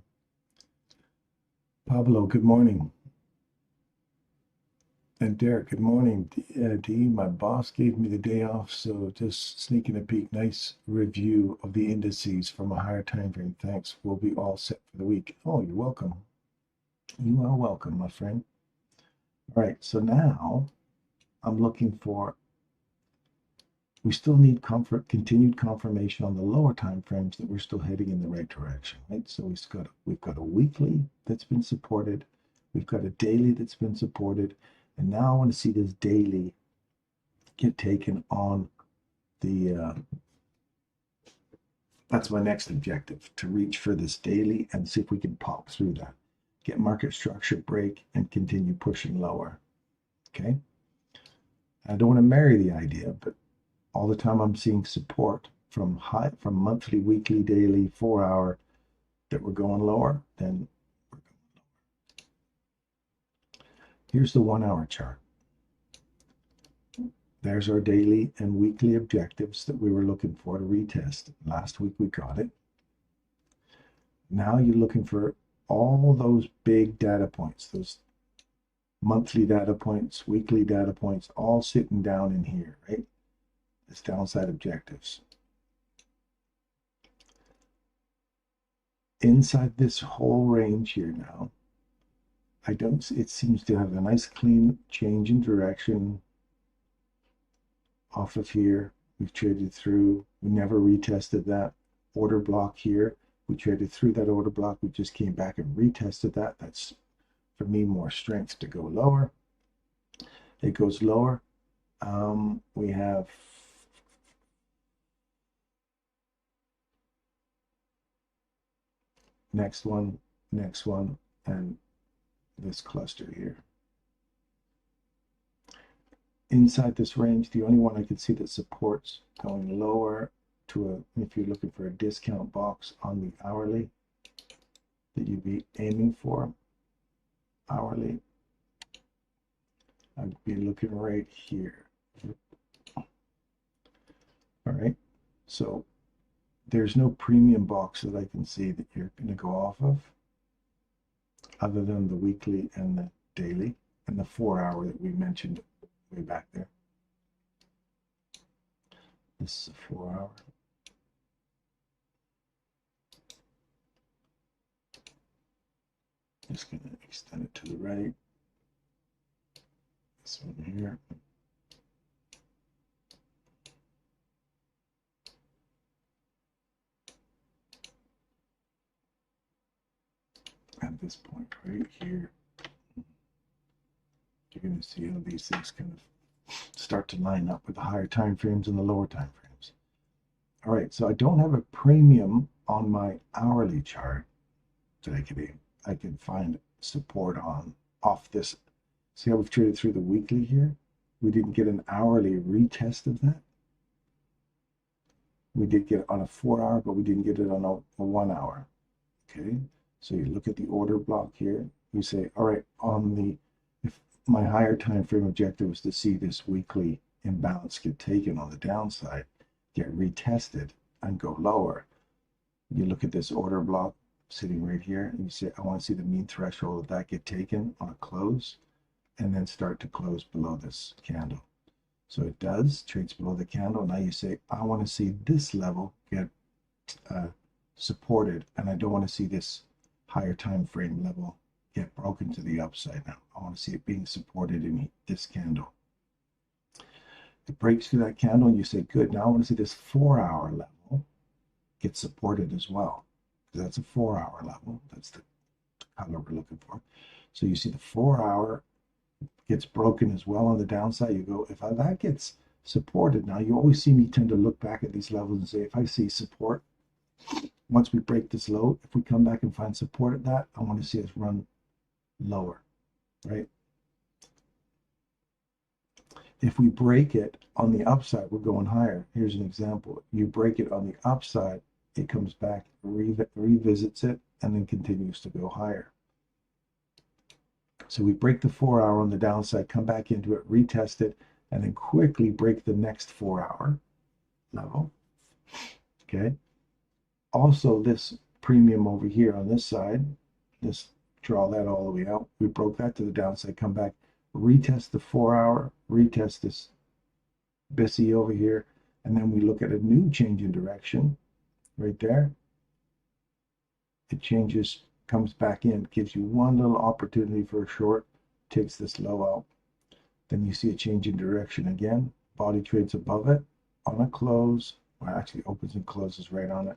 Pablo, good morning. And Derek, good morning. D, my boss gave me the day off, so just sneaking a peek. Nice review of the indices from a higher time frame. Thanks. We'll be all set for the week. Oh, you're welcome. You are welcome, my friend. All right, so now I'm looking for, we still need continued confirmation on the lower time frames that we're still heading in the right direction, right? So we've got a weekly that's been supported. We've got a daily that's been supported. And now I want to see this daily get taken on the, that's my next objective, to reach for this daily and see if we can pop through that, get market structure break and continue pushing lower, okay? I don't want to marry the idea, but all the time I'm seeing support from monthly, weekly, daily, 4 hour that we're going lower, then we're going lower. Here's the 1 hour chart. There's our daily and weekly objectives that we were looking for to retest. Last week we got it. Now you're looking for all those big data points, those monthly data points, weekly data points, all sitting down in here, right? It's downside objectives. Inside this whole range here now, it seems to have a nice clean change in direction off of here. We've traded through, we never retested that order block here. We traded through that order block. We just came back and retested that. That's, for me, more strength to go lower. It goes lower. We have next one, and this cluster here. Inside this range, the only one I could see that supports going lower to if you're looking for a discount box on the hourly that you'd be aiming for, hourly, I'd be looking right here. All right, so there's no premium box that I can see that you're going to go off of other than the weekly and the daily and the 4 hour that we mentioned way back there. This is a 4 hour. Just going to extend it to the right. This one here. At this point right here, you're going to see how these things kind of start to line up with the higher time frames and the lower time frames. All right, so I don't have a premium on my hourly chart that I can find support on off this. See how we've traded through the weekly here? We didn't get an hourly retest of that. We did get it on a 4 hour, but we didn't get it on a 1 hour. Okay, so you look at the order block here. You say, all right, if my higher time frame objective was to see this weekly imbalance get taken on the downside, get retested and go lower. You look at this order block sitting right here and you say, I want to see the mean threshold of that get taken on a close and then start to close below this candle. So it does, trades below the candle. Now you say, I want to see this level get supported, and I don't want to see this higher time frame level get broken to the upside now. I want to see it being supported in this candle. It breaks through that candle, and you say, good, now I want to see this 4 hour level get supported as well. That's a 4 hour level. That's the color we're looking for. So you see the 4 hour gets broken as well on the downside. You go, if that gets supported, now you always see me tend to look back at these levels and say, if I see support, once we break this low, if we come back and find support at that, I want to see us run lower, right? If we break it on the upside, we're going higher. Here's an example. You break it on the upside, it comes back, revisits it, and then continues to go higher. So we break the 4 hour on the downside, come back into it, retest it, and then quickly break the next 4 hour level. Okay. Also, this premium over here on this side, just draw that all the way out. We broke that to the downside, come back, retest the 4 hour, retest this BISI over here, and then we look at a new change in direction right there. It changes, comes back in, gives you one little opportunity for a short, takes this low out. Then you see a change in direction again. Body trades above it on a close, or actually opens and closes right on it,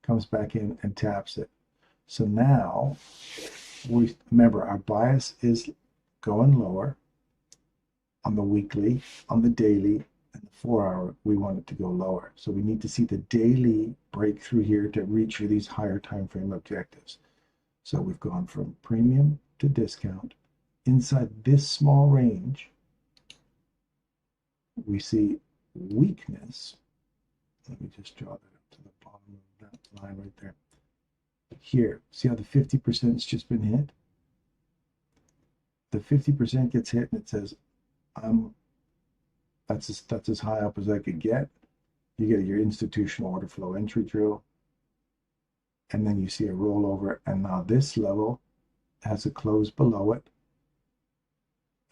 comes back in and taps it. So now, we remember our bias is going lower on the weekly, on the daily, and the 4 hour, we want it to go lower. So we need to see the daily break through here to reach for these higher time frame objectives. So we've gone from premium to discount. Inside this small range, we see weakness. Let me just draw that up to the bottom of that line right there. Here, see how the 50% has just been hit? The 50% gets hit and it says, that's as high up as I could get. You get your institutional order flow entry drill. And then you see a rollover. And now this level has a close below it.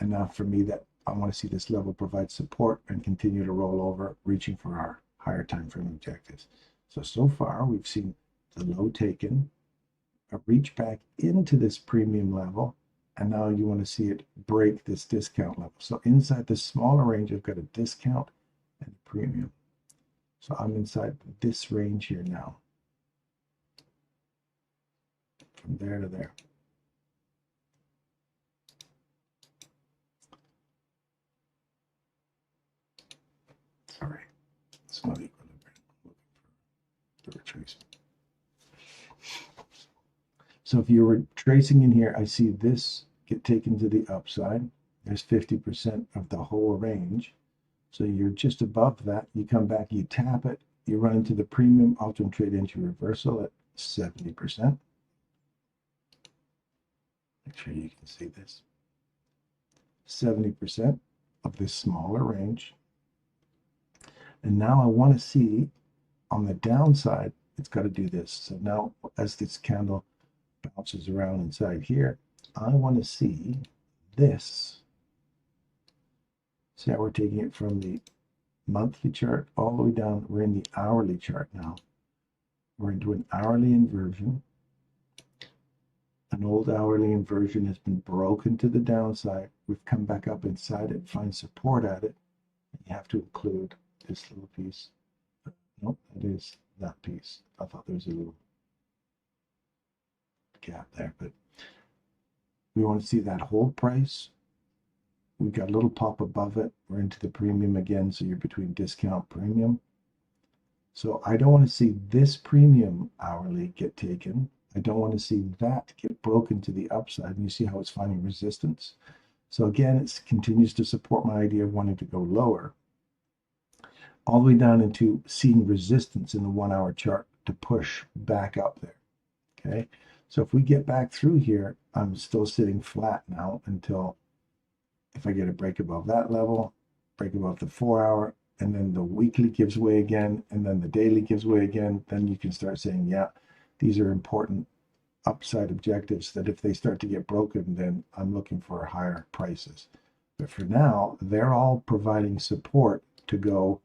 And now for me, that I want to see this level provide support and continue to roll over, reaching for our higher time frame objectives. So far, we've seen the low taken, a reach back into this premium level, and now you want to see it break this discount level. So inside this smaller range, I've got a discount and a premium. So I'm inside this range here now, from there to there. Sorry, it's not equilibrium. I'm looking for the retracement. So if you were tracing in here, I see this get taken to the upside. There's 50% of the whole range. So you're just above that. You come back, you tap it, you run into the premium option trade entry reversal at 70%. Make sure you can see this. 70% of this smaller range. And now I want to see on the downside, it's got to do this. So now as this candle bounces around inside here, I want to see this. See how we're taking it from the monthly chart all the way down. We're in the hourly chart now. We're into an hourly inversion. An old hourly inversion has been broken to the downside. We've come back up inside it, find support at it. You have to include this little piece. Nope, that is that piece. I thought there was a little gap there, but we want to see that hold price. We've got a little pop above it. We're into the premium again, so you're between discount premium. So I don't want to see this premium hourly get taken. I don't want to see that get broken to the upside. And you see how it's finding resistance. So again, it continues to support my idea of wanting to go lower, all the way down into seeing resistance in the 1 hour chart to push back up there. Okay, so if we get back through here, I'm still sitting flat now until if I get a break above that level, break above the 4 hour, and then the weekly gives way again, and then the daily gives way again, then you can start saying, yeah, these are important upside objectives that if they start to get broken, then I'm looking for higher prices. But for now, they're all providing support to go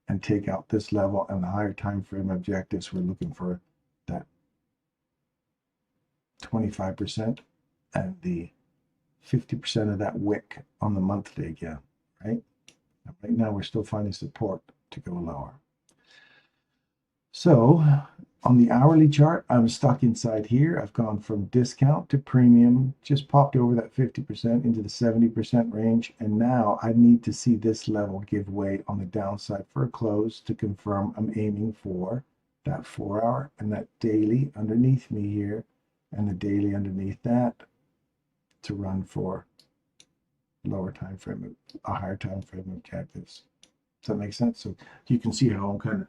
and take out this level, and the higher time frame objectives, we're looking for that 25% and the 50% of that wick on the monthly again, right? And right now, we're still finding support to go lower. So on the hourly chart, I'm stuck inside here. I've gone from discount to premium, just popped over that 50% into the 70% range. And now I need to see this level give way on the downside for a close to confirm I'm aiming for that 4 hour and that daily underneath me here and the daily underneath that to run for lower time frame, a higher time frame objectives. Does that make sense? So you can see how I'm kind of,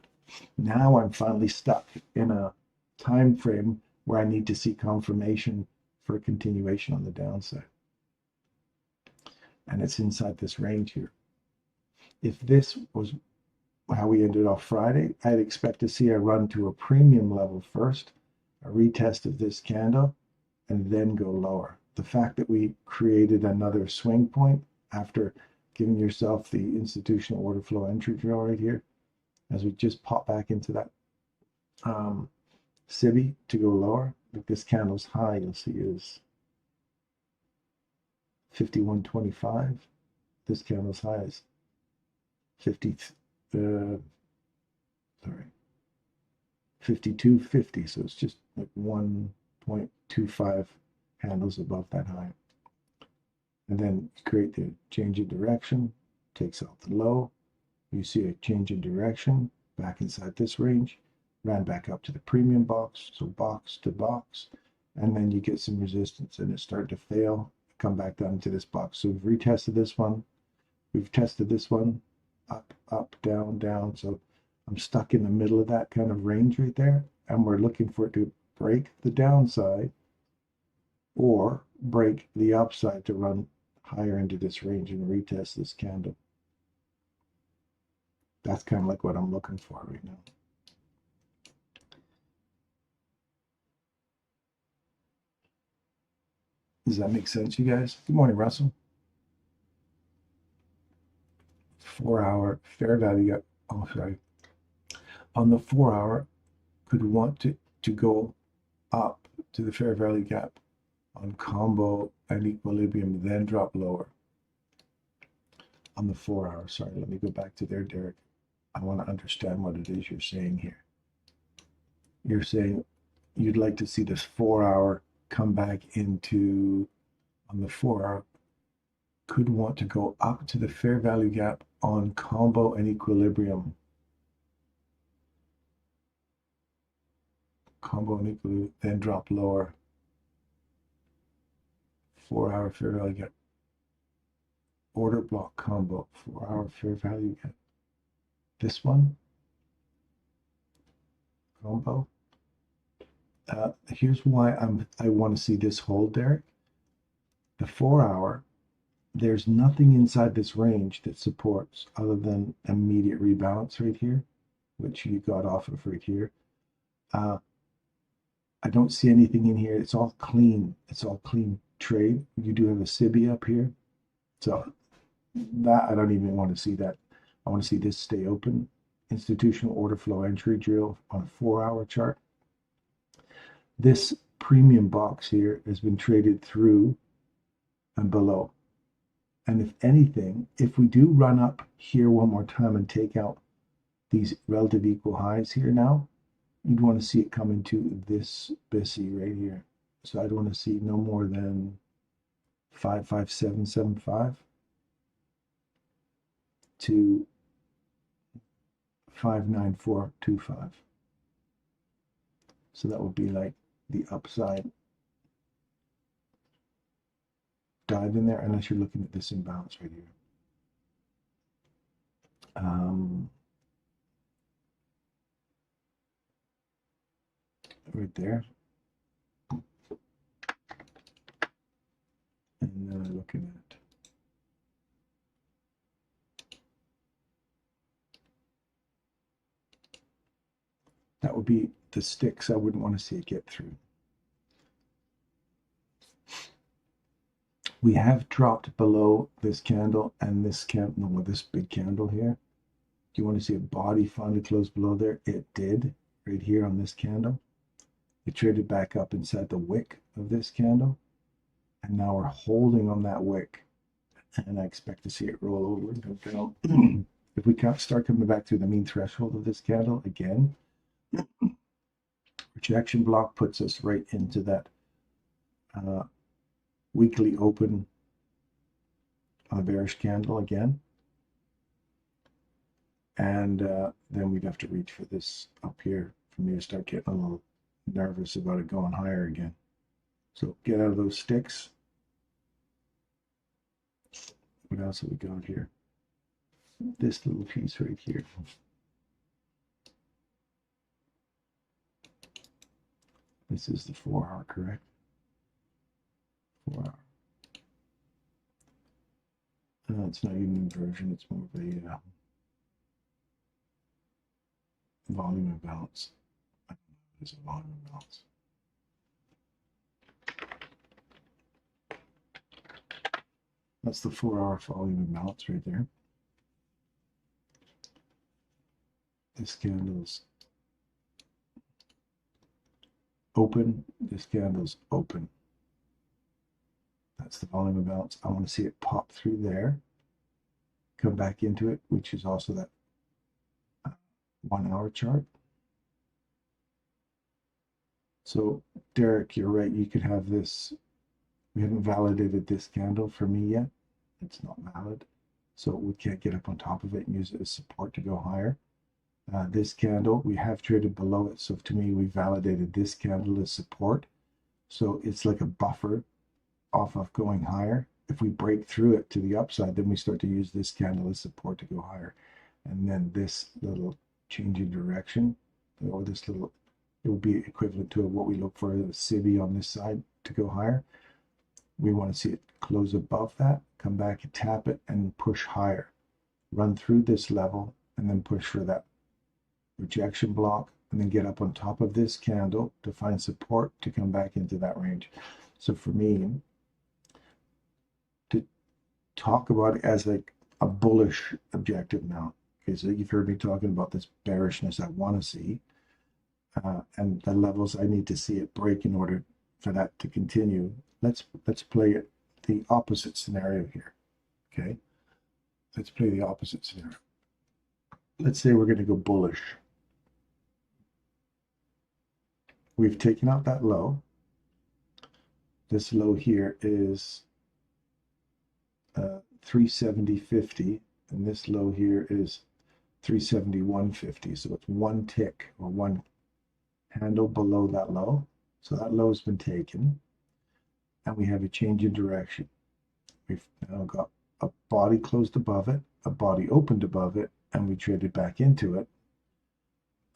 now I'm finally stuck in a time frame where I need to see confirmation for a continuation on the downside. And it's inside this range here. If this was how we ended off Friday, I'd expect to see a run to a premium level first, a retest of this candle, and then go lower. The fact that we created another swing point after giving yourself the institutional order flow entry drill right here, as we just pop back into that SIBI to go lower. Like this candle's high, you'll see is 51.25. This candle's high is 52.50. So it's just like 1.25 handles above that high. And then create the change in direction, takes out the low. You see a change in direction back inside this range, ran back up to the premium box, so box to box, and then you get some resistance and it started to fail, come back down to this box. So we've retested this one, we've tested this one, up, up, down, down. So I'm stuck in the middle of that kind of range right there, and we're looking for it to break the downside or break the upside to run higher into this range and retest this candle. That's kind of like what I'm looking for right now. Does that make sense, you guys? Good morning, Russell. 4 hour fair value gap. Oh, sorry. On the 4 hour, could want to go up to the fair value gap on combo and equilibrium, then drop lower. On the 4 hour, sorry, let me go back to there, Derek. I want to understand what it is you're saying here. You're saying you'd like to see this 4 hour come back into, on the 4 hour, could want to go up to the fair value gap on combo and equilibrium. Combo and equilibrium, then drop lower. 4 hour fair value gap. Order block combo, 4 hour fair value gap. This one, combo. Here's why I want to see this hold, Derek. The 4 hour there's nothing inside this range that supports other than immediate rebalance right here, which you got off of right here. I don't see anything in here. It's all clean. It's all clean trade. You do have a SIBI up here. So that, I don't even want to see that. I want to see this stay open. Institutional order flow entry drill on a 4-hour chart. This premium box here has been traded through and below. And if anything, if we do run up here one more time and take out these relative equal highs here now, you'd want to see it come into this BISI right here. So I'd want to see no more than 55775 to 59425. So that would be like the upside dive in there, unless you're looking at this imbalance right here. Right there. And then I'm looking at that would be the sticks. I wouldn't want to see it get through. We have dropped below this candle and this candle, with this big candle here. Do you want to see a body finally close below there? It did right here on this candle. It traded back up inside the wick of this candle. And now we're holding on that wick. And I expect to see it roll over and go down. If we can't start coming back through the mean threshold of this candle again, rejection block puts us right into that weekly open on a bearish candle again. And then we'd have to reach for this up here for me to start getting a little nervous about it going higher again. So get out of those sticks. What else have we got here? This little piece right here. This is the 4-hour, correct? 4-hour. No, it's not even inversion. It's more of a volume imbalance. I don't know if it's a volume imbalance. That's the 4-hour volume imbalance right there. This candle's open. This candle's open. That's the volume imbalance. I want to see it pop through there, come back into it, which is also that 1-hour chart. So Derek, you're right. You could have this. We haven't validated this candle for me yet. It's not valid. So we can't get up on top of it and use it as support to go higher. This candle, we have traded below it. So to me, we validated this candle as support. So it's like a buffer off of going higher. If we break through it to the upside, then we start to use this candle as support to go higher. And then this little change in direction, or this little, it will be equivalent to what we look for, the SIBI on this side to go higher. We want to see it close above that, come back and tap it and push higher. Run through this level and then push for that rejection block, and then get up on top of this candle to find support to come back into that range. So for me, to talk about it as like a bullish objective now, okay, so you've heard me talking about this bearishness I want to see, and the levels I need to see it break in order for that to continue. Let's play it the opposite scenario here. Okay, let's play the opposite scenario. Let's say we're going to go bullish. We've taken out that low. This low here is 370.50, and this low here is 371.50. So it's one tick or one handle below that low. So that low has been taken, and we have a change in direction. We've now got a body closed above it, a body opened above it, and we traded back into it.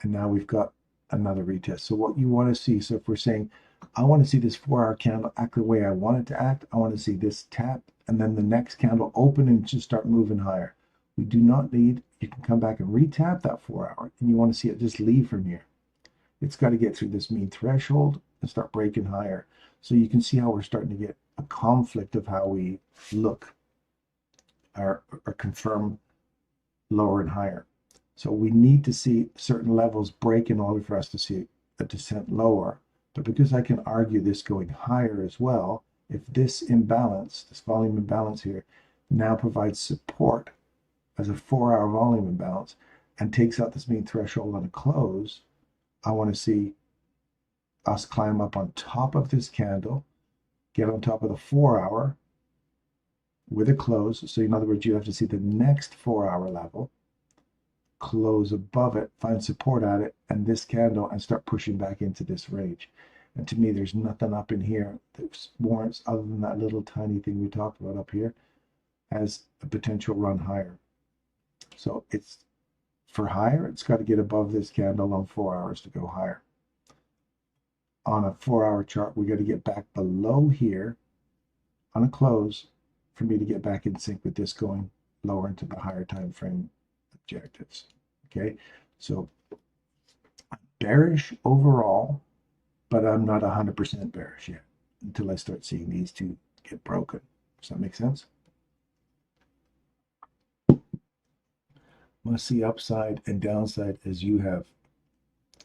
And now we've got another retest. So what you want to see, so if we're saying, I want to see this 4-hour candle act the way I want it to act, I want to see this tap and then the next candle open and just start moving higher. We do not need, you can come back and retap that 4 hour, and you want to see it just leave from here. It's got to get through this mean threshold and start breaking higher. So you can see how we're starting to get a conflict of how we look or confirm lower and higher. So we need to see certain levels break in order for us to see a descent lower. But because I can argue this going higher as well, if this imbalance, this volume imbalance here, now provides support as a 4 hour volume imbalance and takes out this mean threshold on a close, I want to see us climb up on top of this candle, get on top of the 4 hour with a close. So in other words, you have to see the next 4 hour level, close above it, find support at it, and this candle, and start pushing back into this range. And to me, there's nothing up in here that warrants, other than that little tiny thing we talked about up here, as a potential run higher. So it's for higher, it's got to get above this candle on 4 hours to go higher. On a 4 hour chart, we got to get back below here on a close for me to get back in sync with this going lower into the higher time frame objectives. Okay, so I'm bearish overall, but I'm not 100% bearish yet until I start seeing these two get broken. Does that make sense? Must see upside and downside as you have.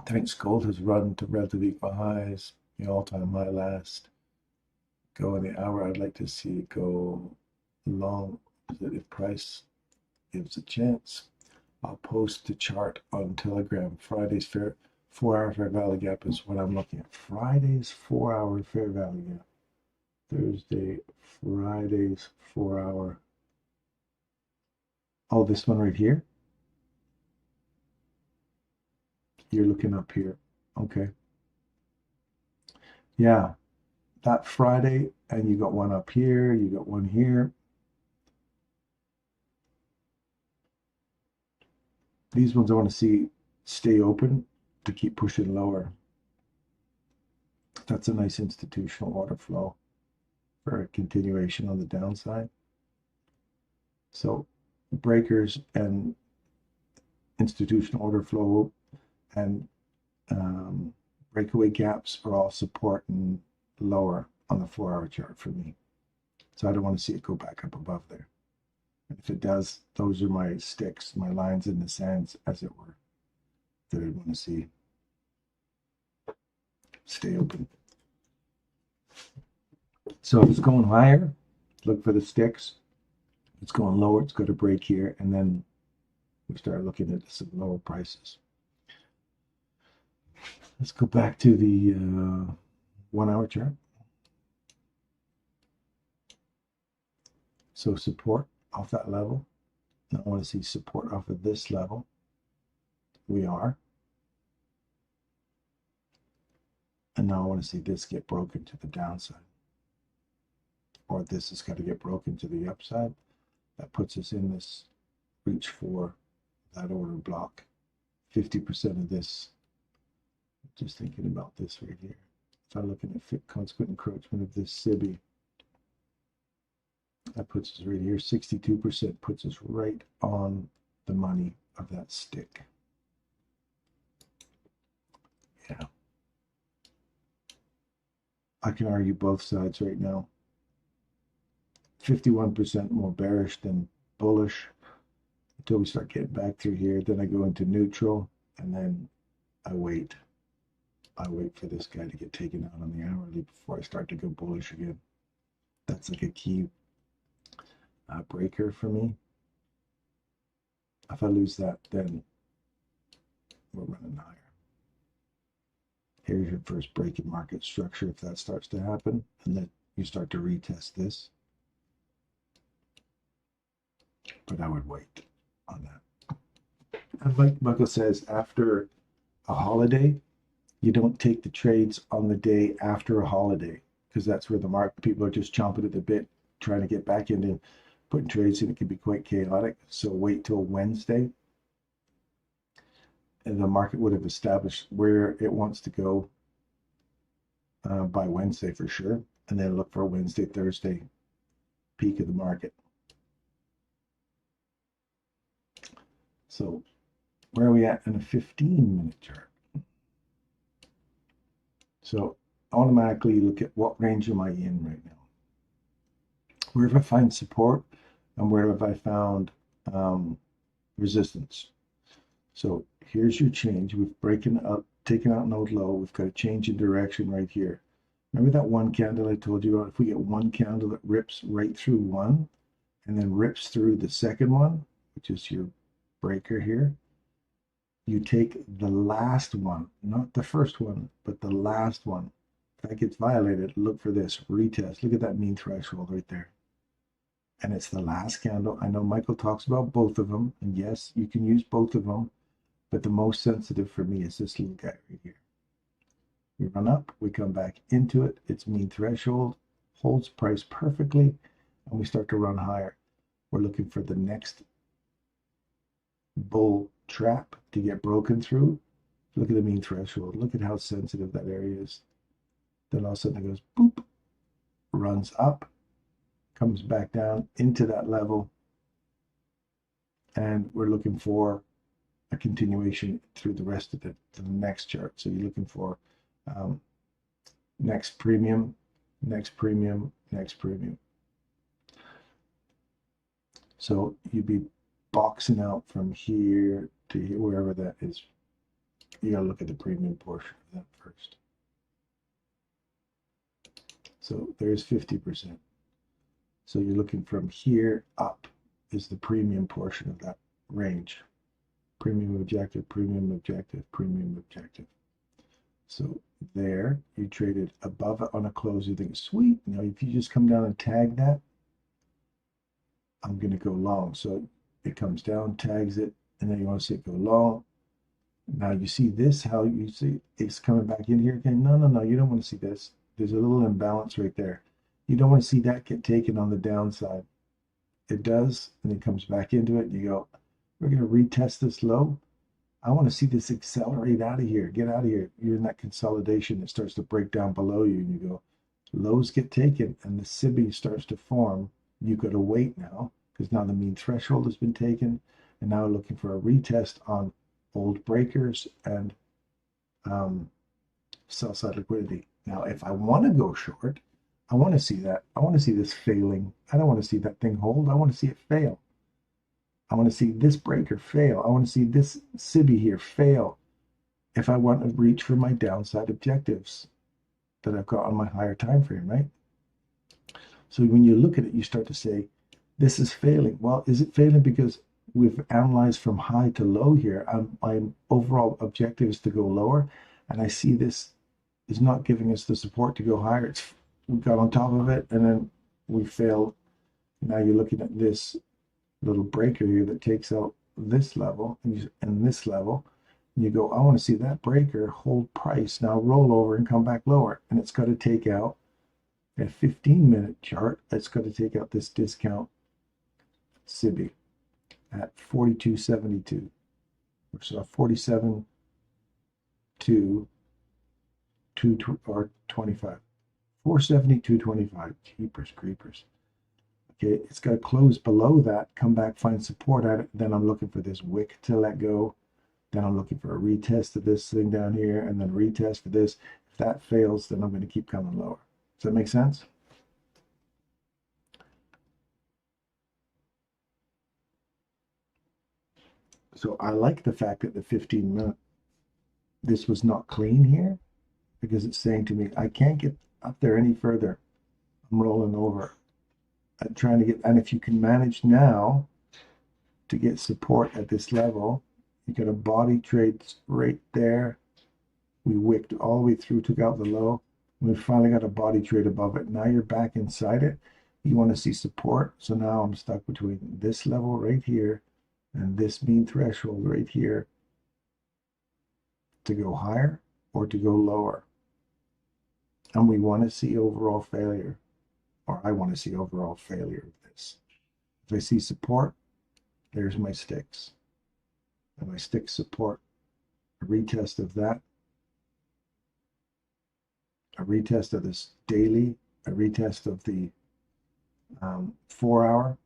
Thanks, gold has run to relative equal highs, the all-time high last. Go in the hour, I'd like to see it go long if price gives a chance. I'll post the chart on Telegram. Friday's 4 hour fair value gap is what I'm looking at. Friday's 4 hour fair value gap. Thursday, Friday's 4 hour. Oh, this one right here? You're looking up here. Okay. Yeah. That Friday, and you got one up here, you got one here. These ones I want to see stay open to keep pushing lower. That's a nice institutional order flow for a continuation on the downside. So breakers and institutional order flow and breakaway gaps are all supporting lower on the 4 hour chart for me. So I don't want to see it go back up above there. And if it does, those are my sticks, my lines in the sands, as it were, that I want to see stay open. So if it's going higher, look for the sticks. If it's going lower, it's got to break here, and then we start looking at some lower prices. Let's go back to the 1 hour chart. So support off that level. Now I want to see support off of this level. We are. And now I want to see this get broken to the downside. Or this has got to get broken to the upside. That puts us in this reach for that order block. 50% of this. Just thinking about this right here. If I'm looking at consequent encroachment of this SIBI, that puts us right here. 62% puts us right on the money of that stick. Yeah. I can argue both sides right now. 51% more bearish than bullish until we start getting back through here. Then I go into neutral, and then I wait. I wait for this guy to get taken out on the hourly before I start to go bullish again. That's like a key breaker for me. If I lose that, then we're running higher. Here's your first break in market structure if that starts to happen, and then you start to retest this. But I would wait on that. And like Michael says, after a holiday, you don't take the trades on the day after a holiday, because that's where the market people are just chomping at the bit, trying to get back into putting trades in. It can be quite chaotic. So wait till Wednesday, and the market would have established where it wants to go by Wednesday for sure, and then look for Wednesday, Thursday peak of the market. So where are we at in a 15-minute chart? So automatically you look at what range am I in right now? Where have I found support and where have I found resistance? So here's your change. We've broken up, taken out an old low. We've got a change in direction right here. Remember that one candle I told you about? If we get one candle that rips right through one and then rips through the second one, which is your breaker here, you take the last one, not the first one, but the last one. If that gets violated, look for this, retest. Look at that mean threshold right there. And it's the last candle. I know Michael talks about both of them, and yes, you can use both of them, but the most sensitive for me is this little guy right here. We run up, we come back into it, it's mean threshold, holds price perfectly, and we start to run higher. We're looking for the next bull trap to get broken through. Look at the mean threshold. Look at how sensitive that area is. Then all of a sudden it goes boop, runs up, comes back down into that level, and we're looking for a continuation through the rest of the next chart. So you're looking for next premium, next premium, next premium. So you'd be boxing out from here to here, wherever that is. You gotta look at the premium portion of that first. So there's 50%. So you're looking from here up is the premium portion of that range. Premium objective, premium objective, premium objective. So there, you traded above it on a close. You think, sweet. Now, if you just come down and tag that, I'm going to go long. So it comes down, tags it, and then you want to see it go long. Now you see this, how you see it's coming back in here again. No, you don't want to see this. There's a little imbalance right there. You don't want to see that get taken on the downside. It does, and it comes back into it, and you go, we're going to retest this low. I want to see this accelerate out of here. Get out of here. You're in that consolidation that starts to break down below you, and you go, lows get taken, and the SIBI starts to form. You've got to wait now, because now the mean threshold has been taken, and now looking for a retest on old breakers and sell side liquidity. Now, if I want to go short, I want to see that. I want to see this failing. I don't want to see that thing hold. I want to see it fail. I want to see this breaker fail. I want to see this SIBI here fail if I want to reach for my downside objectives that I've got on my higher time frame, right? So when you look at it, you start to say, this is failing. Well, is it failing because we've analyzed from high to low here? My overall objective is to go lower, and I see this is not giving us the support to go higher. We got on top of it, and then we failed. Now you're looking at this little breaker here that takes out this level and this level. And you go, I want to see that breaker hold price, now roll over and come back lower. And it's got to take out a 15-minute chart. It's got to take out this discount SIBI at 42.72, which is a 47 to 225. 472.25. Jeepers creepers. Okay, it's got to close below that, come back, find support at it. Then I'm looking for this wick to let go. Then I'm looking for a retest of this thing down here, and then retest for this. If that fails, then I'm going to keep coming lower. Does that make sense? So I like the fact that the 15-minute, this was not clean here, because it's saying to me, I can't get up there any further. I'm rolling over. I'm trying to get, and if you can manage now to get support at this level, you got a body trade right there. We wicked all the way through, took out the low. We finally got a body trade above it. Now you're back inside it. You want to see support. So now I'm stuck between this level right here and this mean threshold right here to go higher or to go lower. And we want to see overall failure, or I want to see overall failure of this. If I see support, there's my sticks. And my sticks support a retest of that, a retest of this daily, a retest of the 4 hour.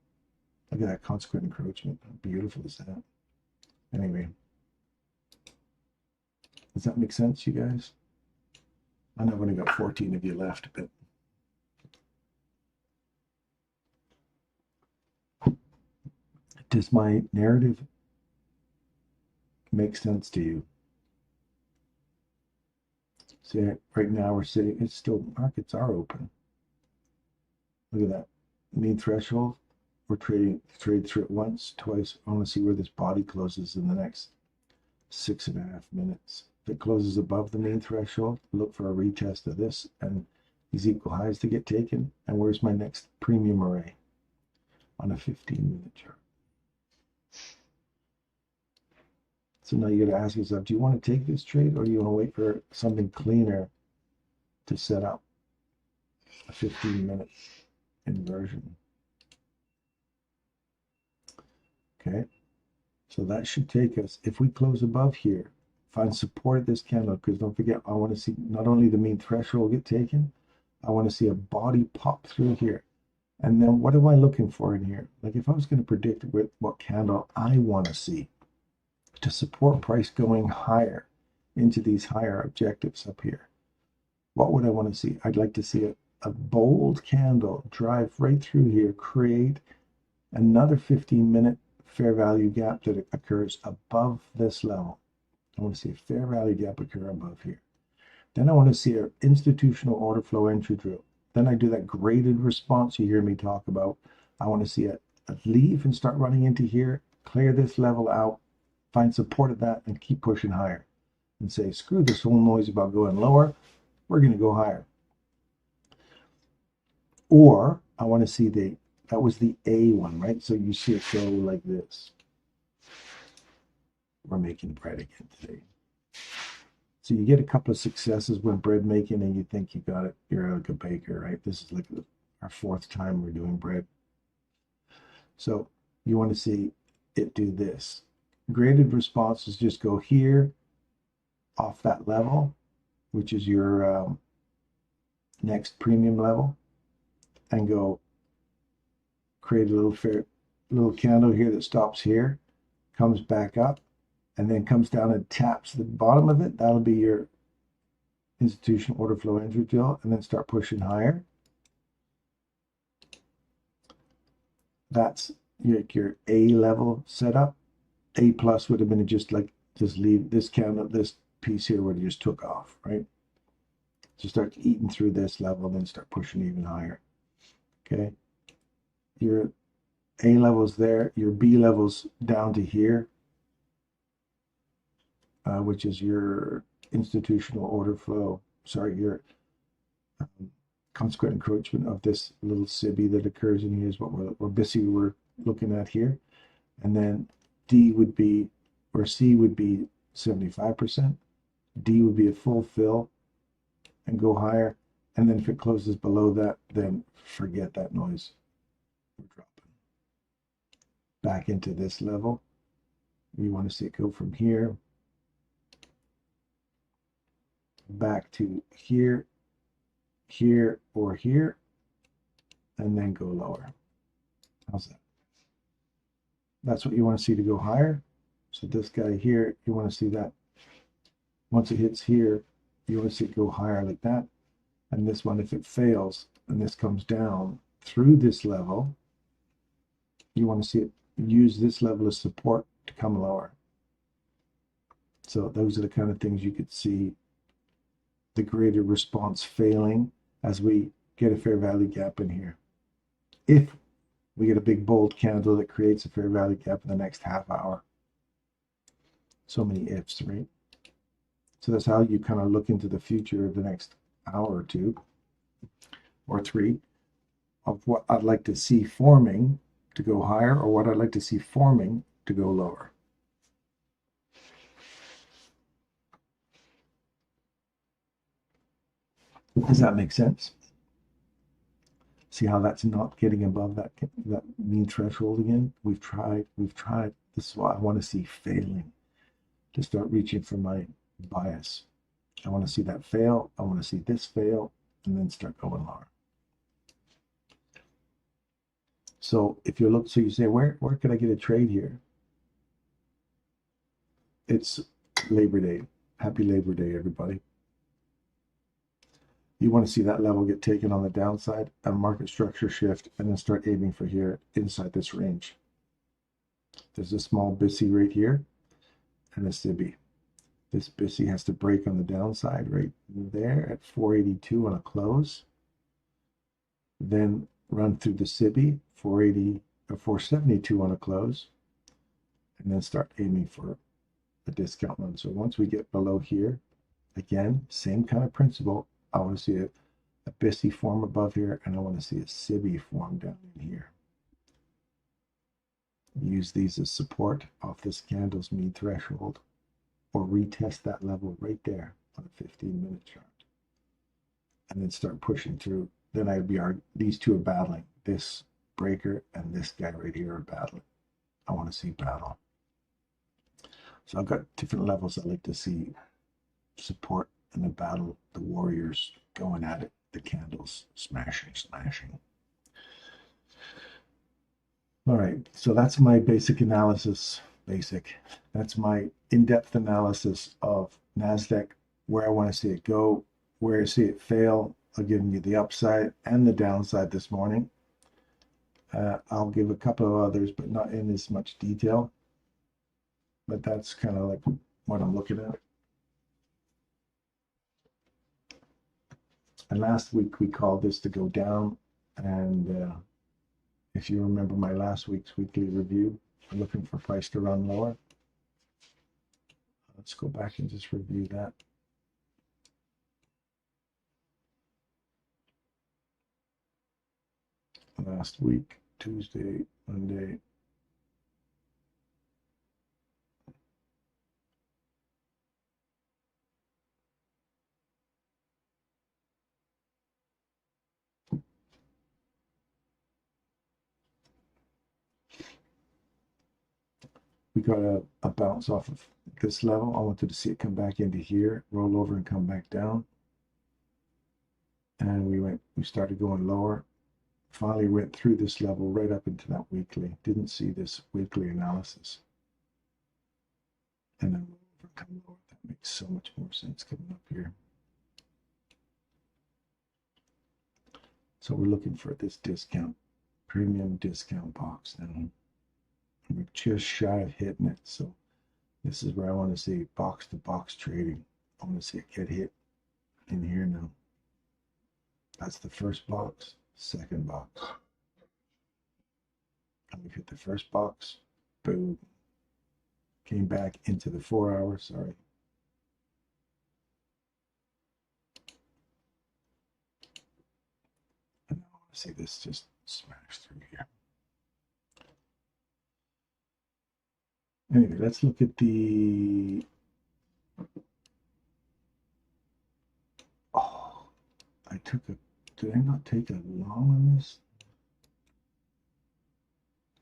Look at that consequent encroachment. How beautiful is that? Anyway, does that make sense, you guys? I know I've only got 14 of you left, but does my narrative make sense to you? See, right now we're sitting, it's still, markets are open. Look at that. Mean threshold. We're trade through it once, twice. I want to see where this body closes in the next 6.5 minutes. If it closes above the mean threshold, look for a retest of this and these equal highs to get taken. And where's my next premium array on a 15-minute chart? So now you got to ask yourself, do you want to take this trade or do you want to wait for something cleaner to set up a 15-minute inversion? Okay, so that should take us, if we close above here, find support at this candle, because don't forget, I want to see not only the mean threshold get taken, I want to see a body pop through here. And then what am I looking for in here? Like if I was going to predict what candle I want to see to support price going higher into these higher objectives up here, what would I want to see? I'd like to see a bold candle drive right through here, create another 15-minute fair value gap that occurs above this level. I want to see a fair value gap occur above here. Then I want to see an institutional order flow entry drill. Then I do that graded response you hear me talk about. I want to see a leave and start running into here, clear this level out, find support at that, and keep pushing higher. And say, screw this whole noise about going lower. We're going to go higher. Or I want to see that was the A one, right? So you see it go like this. We're making bread again today. So you get a couple of successes when bread making and you think you got it. You're like a baker, right? This is like our 4th time we're doing bread. So you want to see it do this. Graded responses just go here off that level, which is your next premium level, and go create a little candle here that stops here, comes back up, and then comes down and taps the bottom of it. That'll be your institutional order flow entry drill, and then start pushing higher. That's your A level setup. A plus would have been just leave this candle, this piece here would have just took off, right? So start eating through this level, then start pushing even higher. Okay, your A level's there, your B level's down to here, which is your institutional order flow. Sorry, your consequent encroachment of this little SIBI that occurs in here is what we're looking at here. And then D would be, or C would be 75%. D would be a full fill and go higher. And then if it closes below that, then forget that noise. We're dropping back into this level. You want to see it go from here back to here, here, or here, and then go lower. How's that? That's what you want to see to go higher. So this guy here, you want to see that once it hits here, you want to see it go higher like that. And this one, if it fails and this comes down through this level, you want to see it use this level of support to come lower. So those are the kind of things you could see the greater response failing as we get a fair value gap in here. If we get a big bold candle that creates a fair value gap in the next half hour. So many ifs, right? So that's how you kind of look into the future of the next hour or 2 or 3 of what I'd like to see forming to go higher or what I'd like to see forming to go lower. Does that make sense? See how that's not getting above that mean threshold again? We've tried. This is what I want to see failing to start reaching for my bias. I want to see that fail. I want to see this fail and then start going lower. So if you look, so you say, where could I get a trade here? It's Labor Day. Happy Labor Day, everybody. You want to see that level get taken on the downside, a market structure shift, and then start aiming for here inside this range. There's a small BISI right here and a SIBI. This BISI has to break on the downside right there at 482 on a close. Then run through the SIBI, 480 or 472 on a close, and then start aiming for a discount run. So once we get below here, again, same kind of principle. I want to see a BISI form above here, and I want to see a SIBI form down in here. Use these as support off this candle's mean threshold, or retest that level right there on a 15-minute chart, and then start pushing through. Then I'd be these two are battling. This breaker and this guy right here are battling. I want to see battle. So I've got different levels I like to see support in the battle, the warriors going at it, the candles smashing. All right, so that's my basic analysis. That's my in-depth analysis of NASDAQ, where I want to see it go, where I see it fail. I've given you the upside and the downside this morning. I'll give a couple of others, but not in as much detail. But that's kind of like what I'm looking at. And last week we called this to go down. And if you remember my last week's weekly review, I'm looking for price to run lower. Let's go back and just review that. Last week, Tuesday, Monday. We got a bounce off of this level. I wanted to see it come back into here, roll over and come back down. And we started going lower. Finally went through this level right up into that weekly. Didn't see this weekly analysis. And then come lower. That makes so much more sense coming up here. So we're looking for this discount, premium discount box now. We're just shy of hitting it. So this is where I want to see box to box trading. I want to see it get hit in here now. That's the first box, second box. And we've hit the first box, boom. Came back into the 4 hour, sorry. And I want to see this just smash through here. Anyway, let's look at the, oh, did I not take a long on this?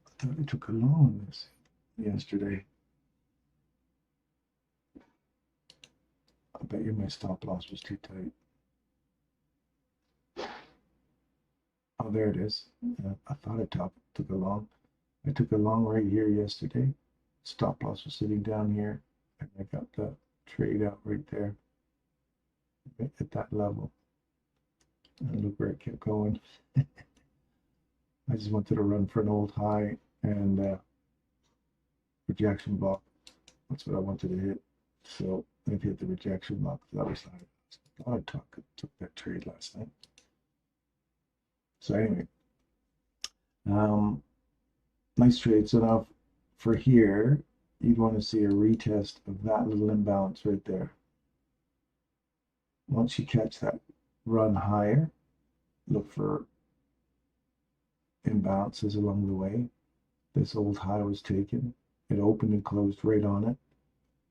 I thought I took a long on this yesterday. I bet you my stop loss was too tight. Oh, there it is. I thought I took a long. I took a long right here yesterday. Stop loss was sitting down here, and I got the trade out right there at that level. And look where it kept going. I just wanted to run for an old high and rejection block. That's what I wanted to hit. So I hit the rejection block. That was I thought I took that trade last night. So anyway, nice trade. So now for here, you'd want to see a retest of that little imbalance right there. Once you catch that run higher, look for imbalances along the way. This old high was taken. It opened and closed right on it.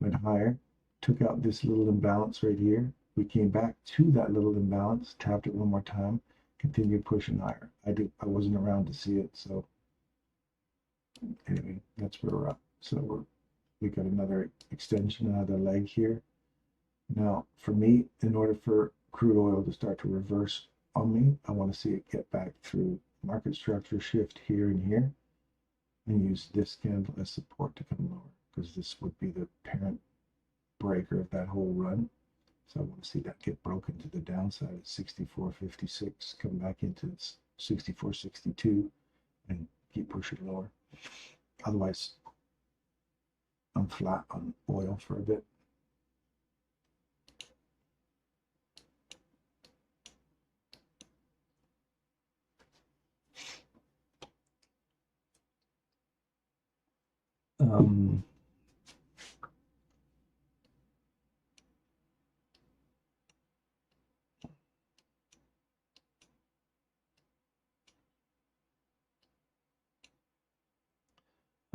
Went higher, took out this little imbalance right here. We came back to that little imbalance, tapped it one more time, continued pushing higher. I wasn't around to see it, so anyway, that's where we're at. So we got another extension, another leg here. Now, for me, in order for crude oil to start to reverse on me, I want to see it get back through market structure shift here and here, and use this candle as support to come lower, because this would be the parent breaker of that whole run. So I want to see that get broken to the downside at 64.56, come back into 64.62, and keep pushing lower. Otherwise, I'm flat on oil for a bit.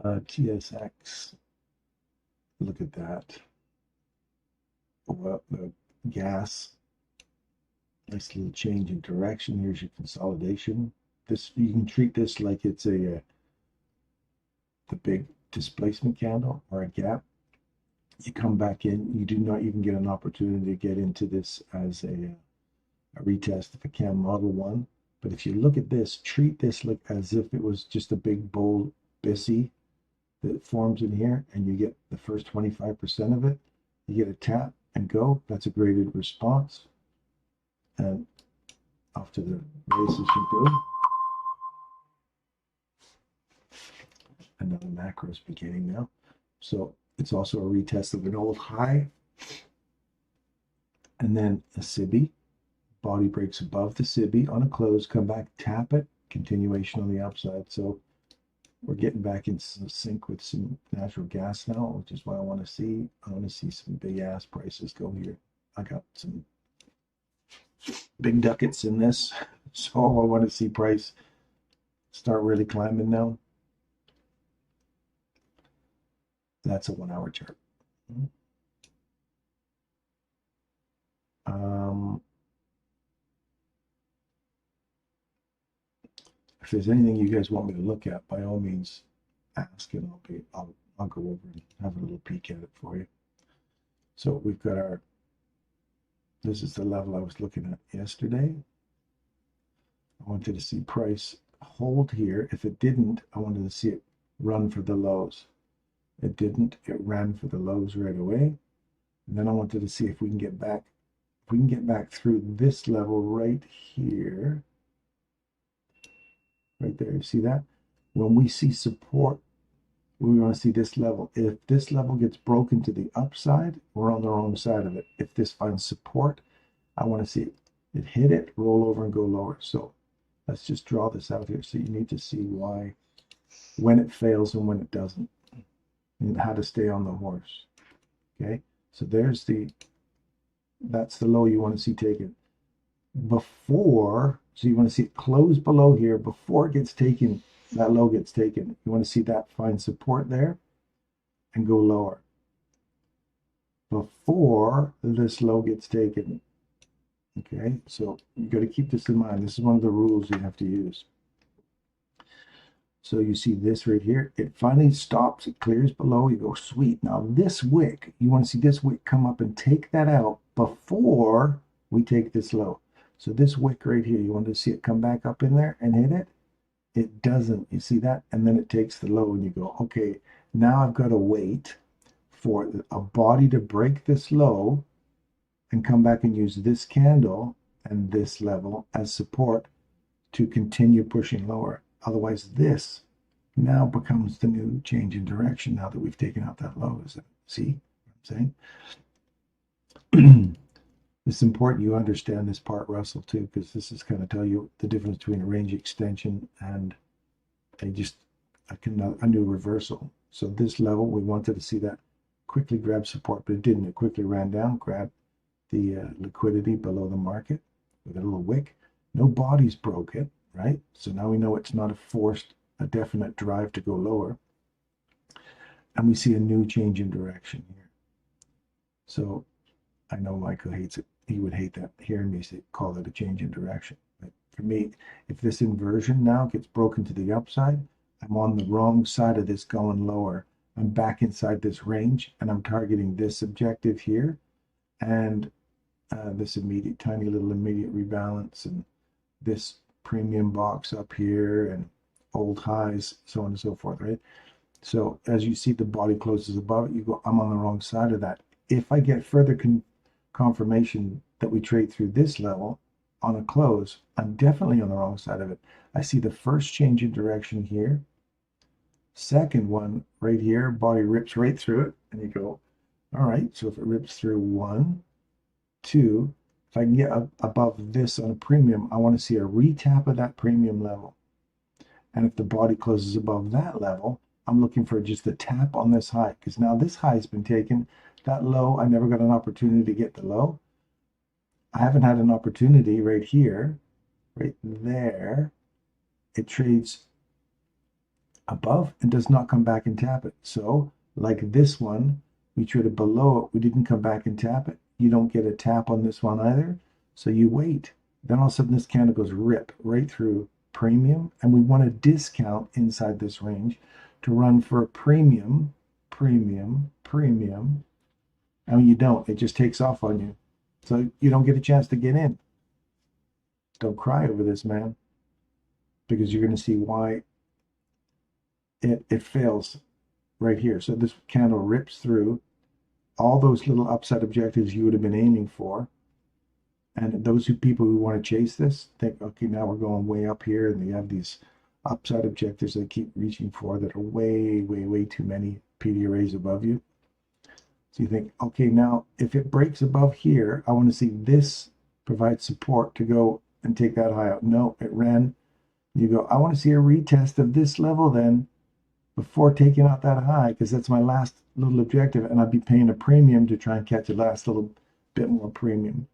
TSX, look at that. Well, the gas, nice little change in direction. Here's your consolidation. This, you can treat this like it's the big displacement candle or a gap. You come back in, you do not even get an opportunity to get into this as a retest of a CAM Model 1. But if you look at this, treat this like as if it was just a big bold BISI that forms in here, and you get the first 25% of it. You get a tap and go. That's a graded response. And off to the races you go. Another macro is beginning now. So it's also a retest of an old high. And then a SIBI. Body breaks above the SIBI on a close, come back, tap it, continuation on the upside. So we're getting back in sync with some natural gas now, which is what I want to see. I want to see some big ass prices go here. I got some big ducats in this, so I want to see price start really climbing now. That's a 1 hour chart. If there's anything you guys want me to look at, by all means ask, and I'll go over and have a little peek at it for you. So we've got our, this is the level I was looking at yesterday. I wanted to see price hold here. If it didn't, I wanted to see it run for the lows. It didn't. It ran for the lows right away. And then I wanted to see if we can get back, if we can get back through this level right here. Right there, you see that? When we see support, we want to see this level. If this level gets broken to the upside, we're on the wrong side of it. If this finds support, I want to see it hit it, roll over, and go lower. So let's just draw this out here. So you need to see why, when it fails and when it doesn't, and how to stay on the horse. Okay, so there's the, that's the low you want to see taken. Before, so you want to see it close below here before it gets taken, that low gets taken. You want to see that find support there and go lower before this low gets taken. Okay, so you got to keep this in mind. This is one of the rules you have to use. So you see this right here, it finally stops, it clears below, you go, sweet. Now this wick, you want to see this wick come up and take that out before we take this low. So this wick right here, you want to see it come back up in there and hit it. It doesn't, you see that? And then it takes the low and you go, okay, now I've got to wait for a body to break this low and come back and use this candle and this level as support to continue pushing lower. Otherwise, this now becomes the new change in direction now that we've taken out that low. Is it? See what I'm saying? It's important you understand this part, Russell, too, because this is going to tell you the difference between a range extension and a new reversal. So this level, we wanted to see that quickly grab support, but it didn't. It quickly ran down, grabbed the liquidity below the market with a little wick. No bodies broke it, right? So now we know it's not a definite drive to go lower. And we see a new change in direction here. So I know Michael hates it. He would hate that, hearing me call it a change in direction. But for me, if this inversion now gets broken to the upside, I'm on the wrong side of this going lower. I'm back inside this range, and I'm targeting this objective here, and this tiny little immediate rebalance, and this premium box up here and old highs, so on and so forth, right? So as you see the body closes above it, you go, I'm on the wrong side of that. If I get further confirmation that we trade through this level on a close, I'm definitely on the wrong side of it. I see the first change in direction here. Second one right here, body rips right through it, and you go, all right, so if it rips through 1, 2, if I can get above this on a premium, I want to see a retap of that premium level. And if the body closes above that level, I'm looking for just a tap on this high, because now this high has been taken. That low, I never got an opportunity to get the low. I haven't had an opportunity right here, right there. It trades above and does not come back and tap it. So like this one, we traded below it, we didn't come back and tap it. You don't get a tap on this one either, so you wait. Then all of a sudden this candle goes rip right through premium, and we want a discount inside this range to run for a premium, premium, premium. I mean, you don't, it just takes off on you. So you don't get a chance to get in. Don't cry over this, man, because you're going to see why it fails right here. So this candle rips through all those little upside objectives you would have been aiming for. And those people who want to chase this think, okay, now we're going way up here, and they have these upside objectives they keep reaching for that are way, way, way too many PD arrays above you. So you think, okay, now if it breaks above here, I want to see this provide support to go and take that high out. No, it ran. You go, I want to see a retest of this level then before taking out that high, because that's my last little objective, and I'd be paying a premium to try and catch a last little bit more premium.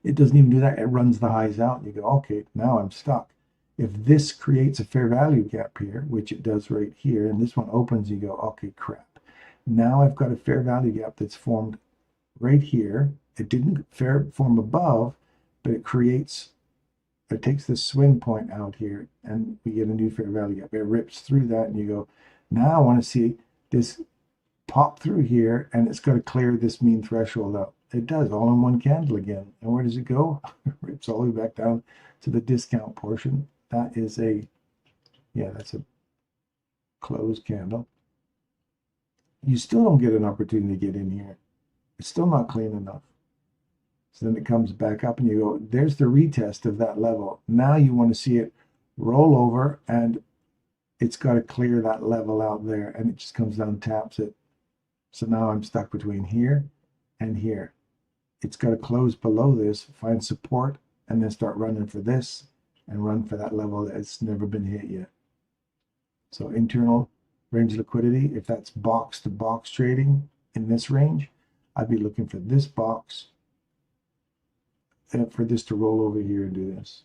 It doesn't even do that. It runs the highs out, and you go, okay, now I'm stuck. If this creates a fair value gap here, which it does right here, and this one opens, you go, okay, crap. Now I've got a fair value gap that's formed right here. It didn't form above, but it takes this swing point out here, and we get a new fair value gap. It rips through that, and you go, now I want to see this pop through here, and it's got to clear this mean threshold out. It does, all in one candle again. And where does it go? It rips all the way back down to the discount portion. That is that's a closed candle. You still don't get an opportunity to get in here. It's still not clean enough. So then it comes back up, and you go, there's the retest of that level. Now you want to see it roll over, and it's got to clear that level out there, and it just comes down, taps it. So now I'm stuck between here and here. It's got to close below this, find support, and then start running for this and run for that level that's never been hit yet. So internal range liquidity, if that's box to box trading in this range, I'd be looking for this box and for this to roll over here and do this.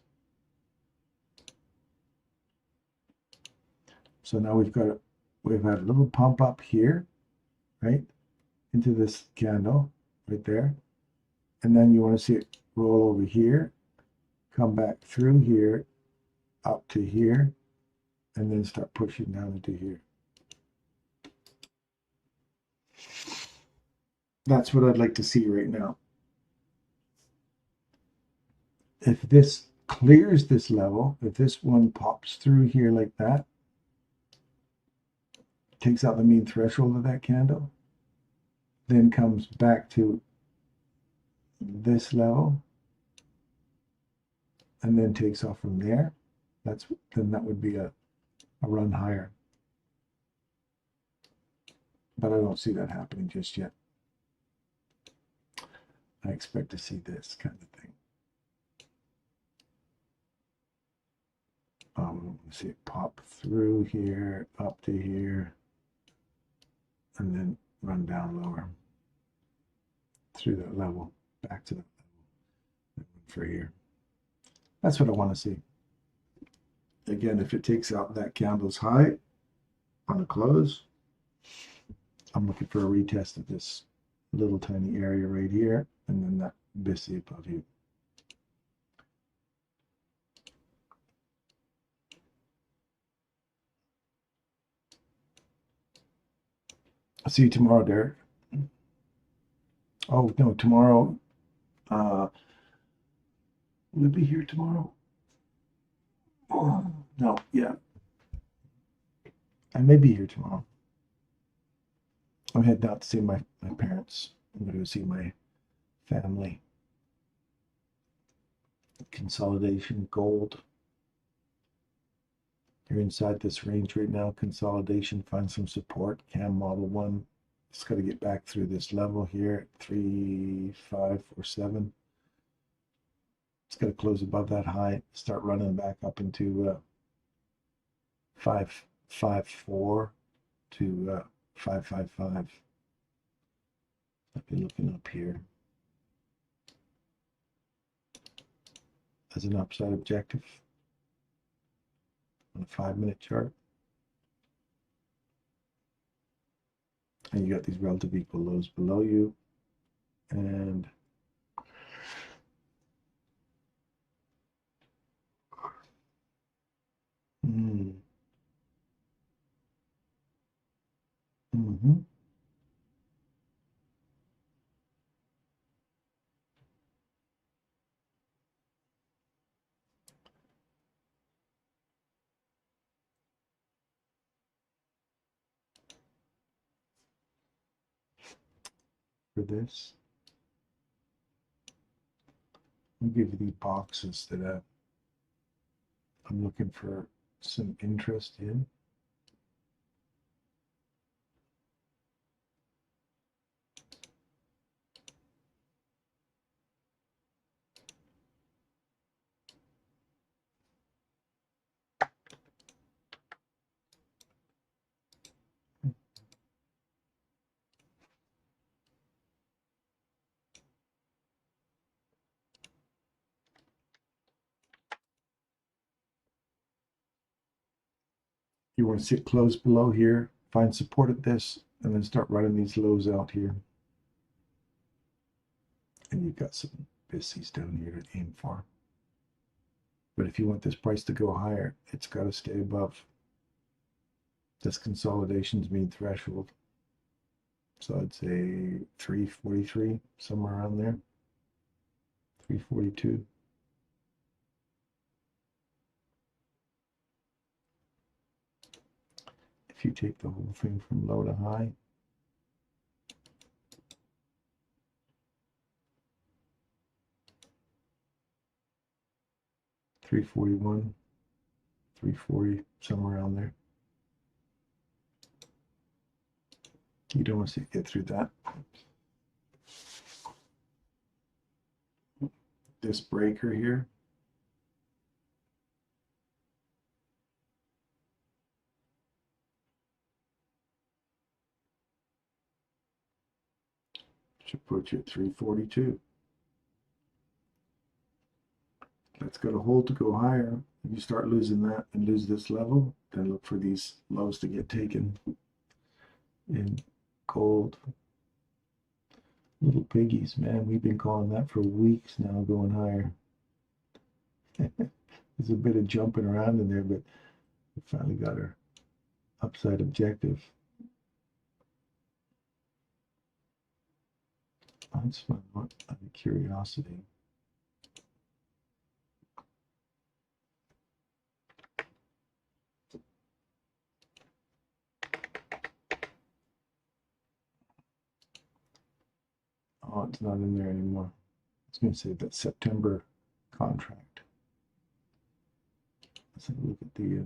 So now we've had a little pump up here, right, into this candle right there. And then you want to see it roll over here, come back through here, up to here, and then start pushing down into here. That's what I'd like to see right now. If this clears this level, if this one pops through here like that, takes out the mean threshold of that candle, then comes back to this level, and then takes off from there, then that would be a run higher. But I don't see that happening just yet. I expect to see this kind of thing. See it pop through here, up to here, and then run down lower through that level, back to that level for here. That's what I want to see. Again, if it takes out that candle's high on a close, I'm looking for a retest of this little tiny area right here, and then that BISI above you. I'll see you tomorrow, Derek. Oh, no, tomorrow. Will it be here tomorrow? No, yeah. I may be here tomorrow. I'm heading out to see my parents. I'm going to see my family. Consolidation gold. You're inside this range right now. Consolidation, find some support. Cam model 1. Just got to get back through this level here at 3,547. It's got to close above that high. Start running back up into 554 to 555. I'll be looking up here as an upside objective on a 5-minute chart. And you got these relative equal lows below you. And for this, I'll give you these boxes that I'm looking for some interest in. You want to sit close below here, find support at this, and then start running these lows out here. And you've got some bissies down here to aim for. But if you want this price to go higher, it's got to stay above this consolidation's mean threshold. So I'd say 343, somewhere around there. 342. If you take the whole thing from low to high, $341, $340, somewhere around there. You don't want to get through that. This breaker here, should put you at 342. That's got a hold to go higher. If you start losing that and lose this level, then look for these lows to get taken in gold. Little piggies, man. We've been calling that for weeks now, going higher. There's a bit of jumping around in there, but we finally got our upside objective. That's fun. Out of curiosity. Oh, it's not in there anymore. I was going to say that September contract. Let's have a look at the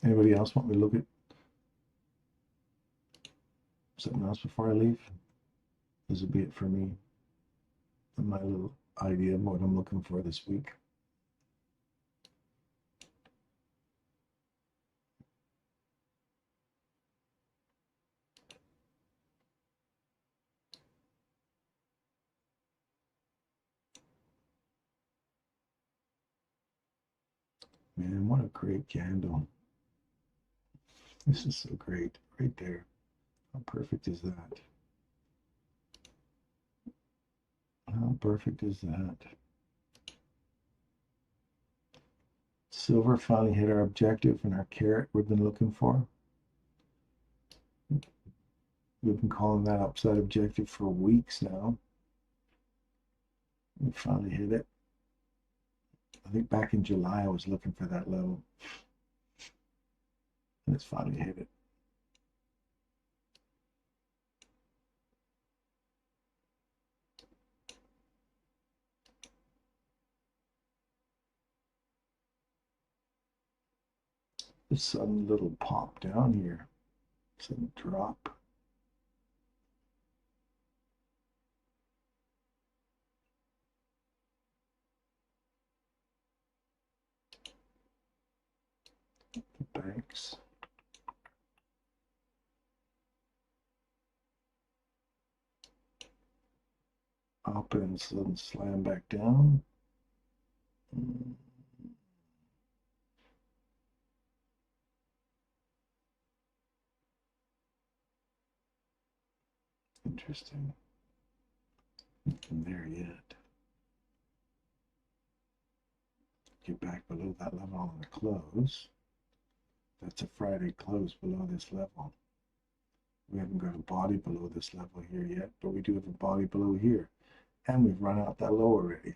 Anybody else want me to look at something else before I leave? This will be it for me. And my little idea of what I'm looking for this week. Man, what a great candle. This is so great. Right there. How perfect is that? How perfect is that? Silver finally hit our objective and our carrot we've been looking for. We've been calling that upside objective for weeks now. We finally hit it. I think back in July I was looking for that level. And it's finally hit it. This sudden little pop down here. Sudden drop. Banks. Up and sudden slam back down. Interesting. Nothing there yet. Get back below that level on the close. That's a Friday close below this level. We haven't got a body below this level here yet, but we do have a body below here. And we've run out that low already.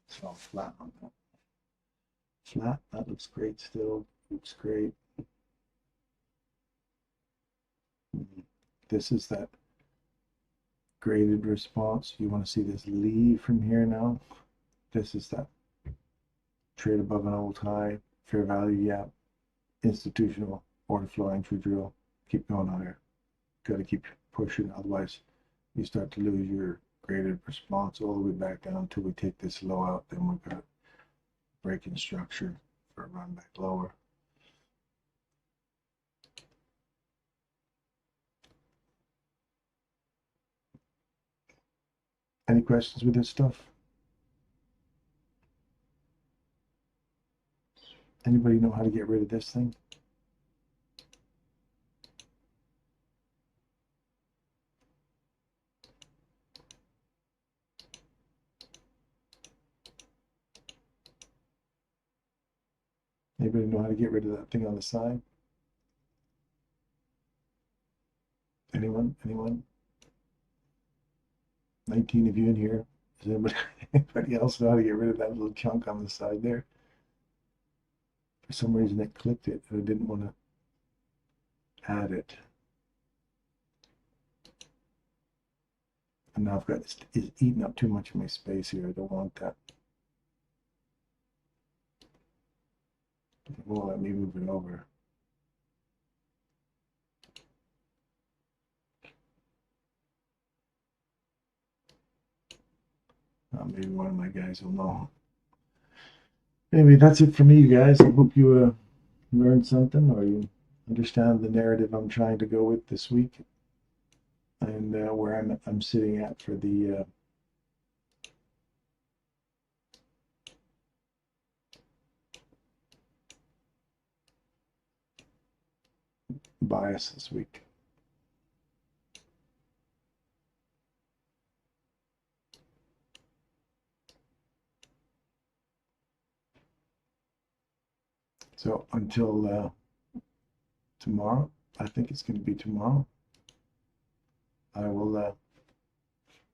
So I'm flat on that. Flat, that looks great still. Looks great. This is that graded response. You want to see this leave from here now. This is that trade above an old high, fair value gap, institutional, order flow entry drill. Keep going higher. Got to keep pushing, otherwise you start to lose your graded response all the way back down until we take this low out. Then we've got breaking structure for a run back lower. Any questions with this stuff? Anybody know how to get rid of this thing? Anybody know how to get rid of that thing on the side? Anyone? Anyone? 19 of you in here. Does anybody else know how to get rid of that little chunk on the side there? For some reason it clicked it and I didn't want to add it. And now I've got it's eating up too much of my space here. I don't want that. It won't let me move it over. Maybe one of my guys will know. Anyway, that's it for me, you guys. I hope you learned something or you understand the narrative I'm trying to go with this week and where I'm sitting at for the bias this week. So until tomorrow, I think it's going to be tomorrow, I will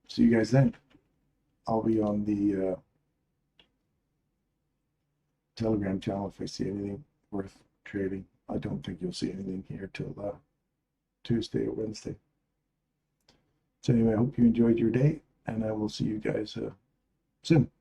see you guys then. I'll be on the Telegram channel if I see anything worth trading. I don't think you'll see anything here till Tuesday or Wednesday. So anyway, I hope you enjoyed your day, and I will see you guys soon.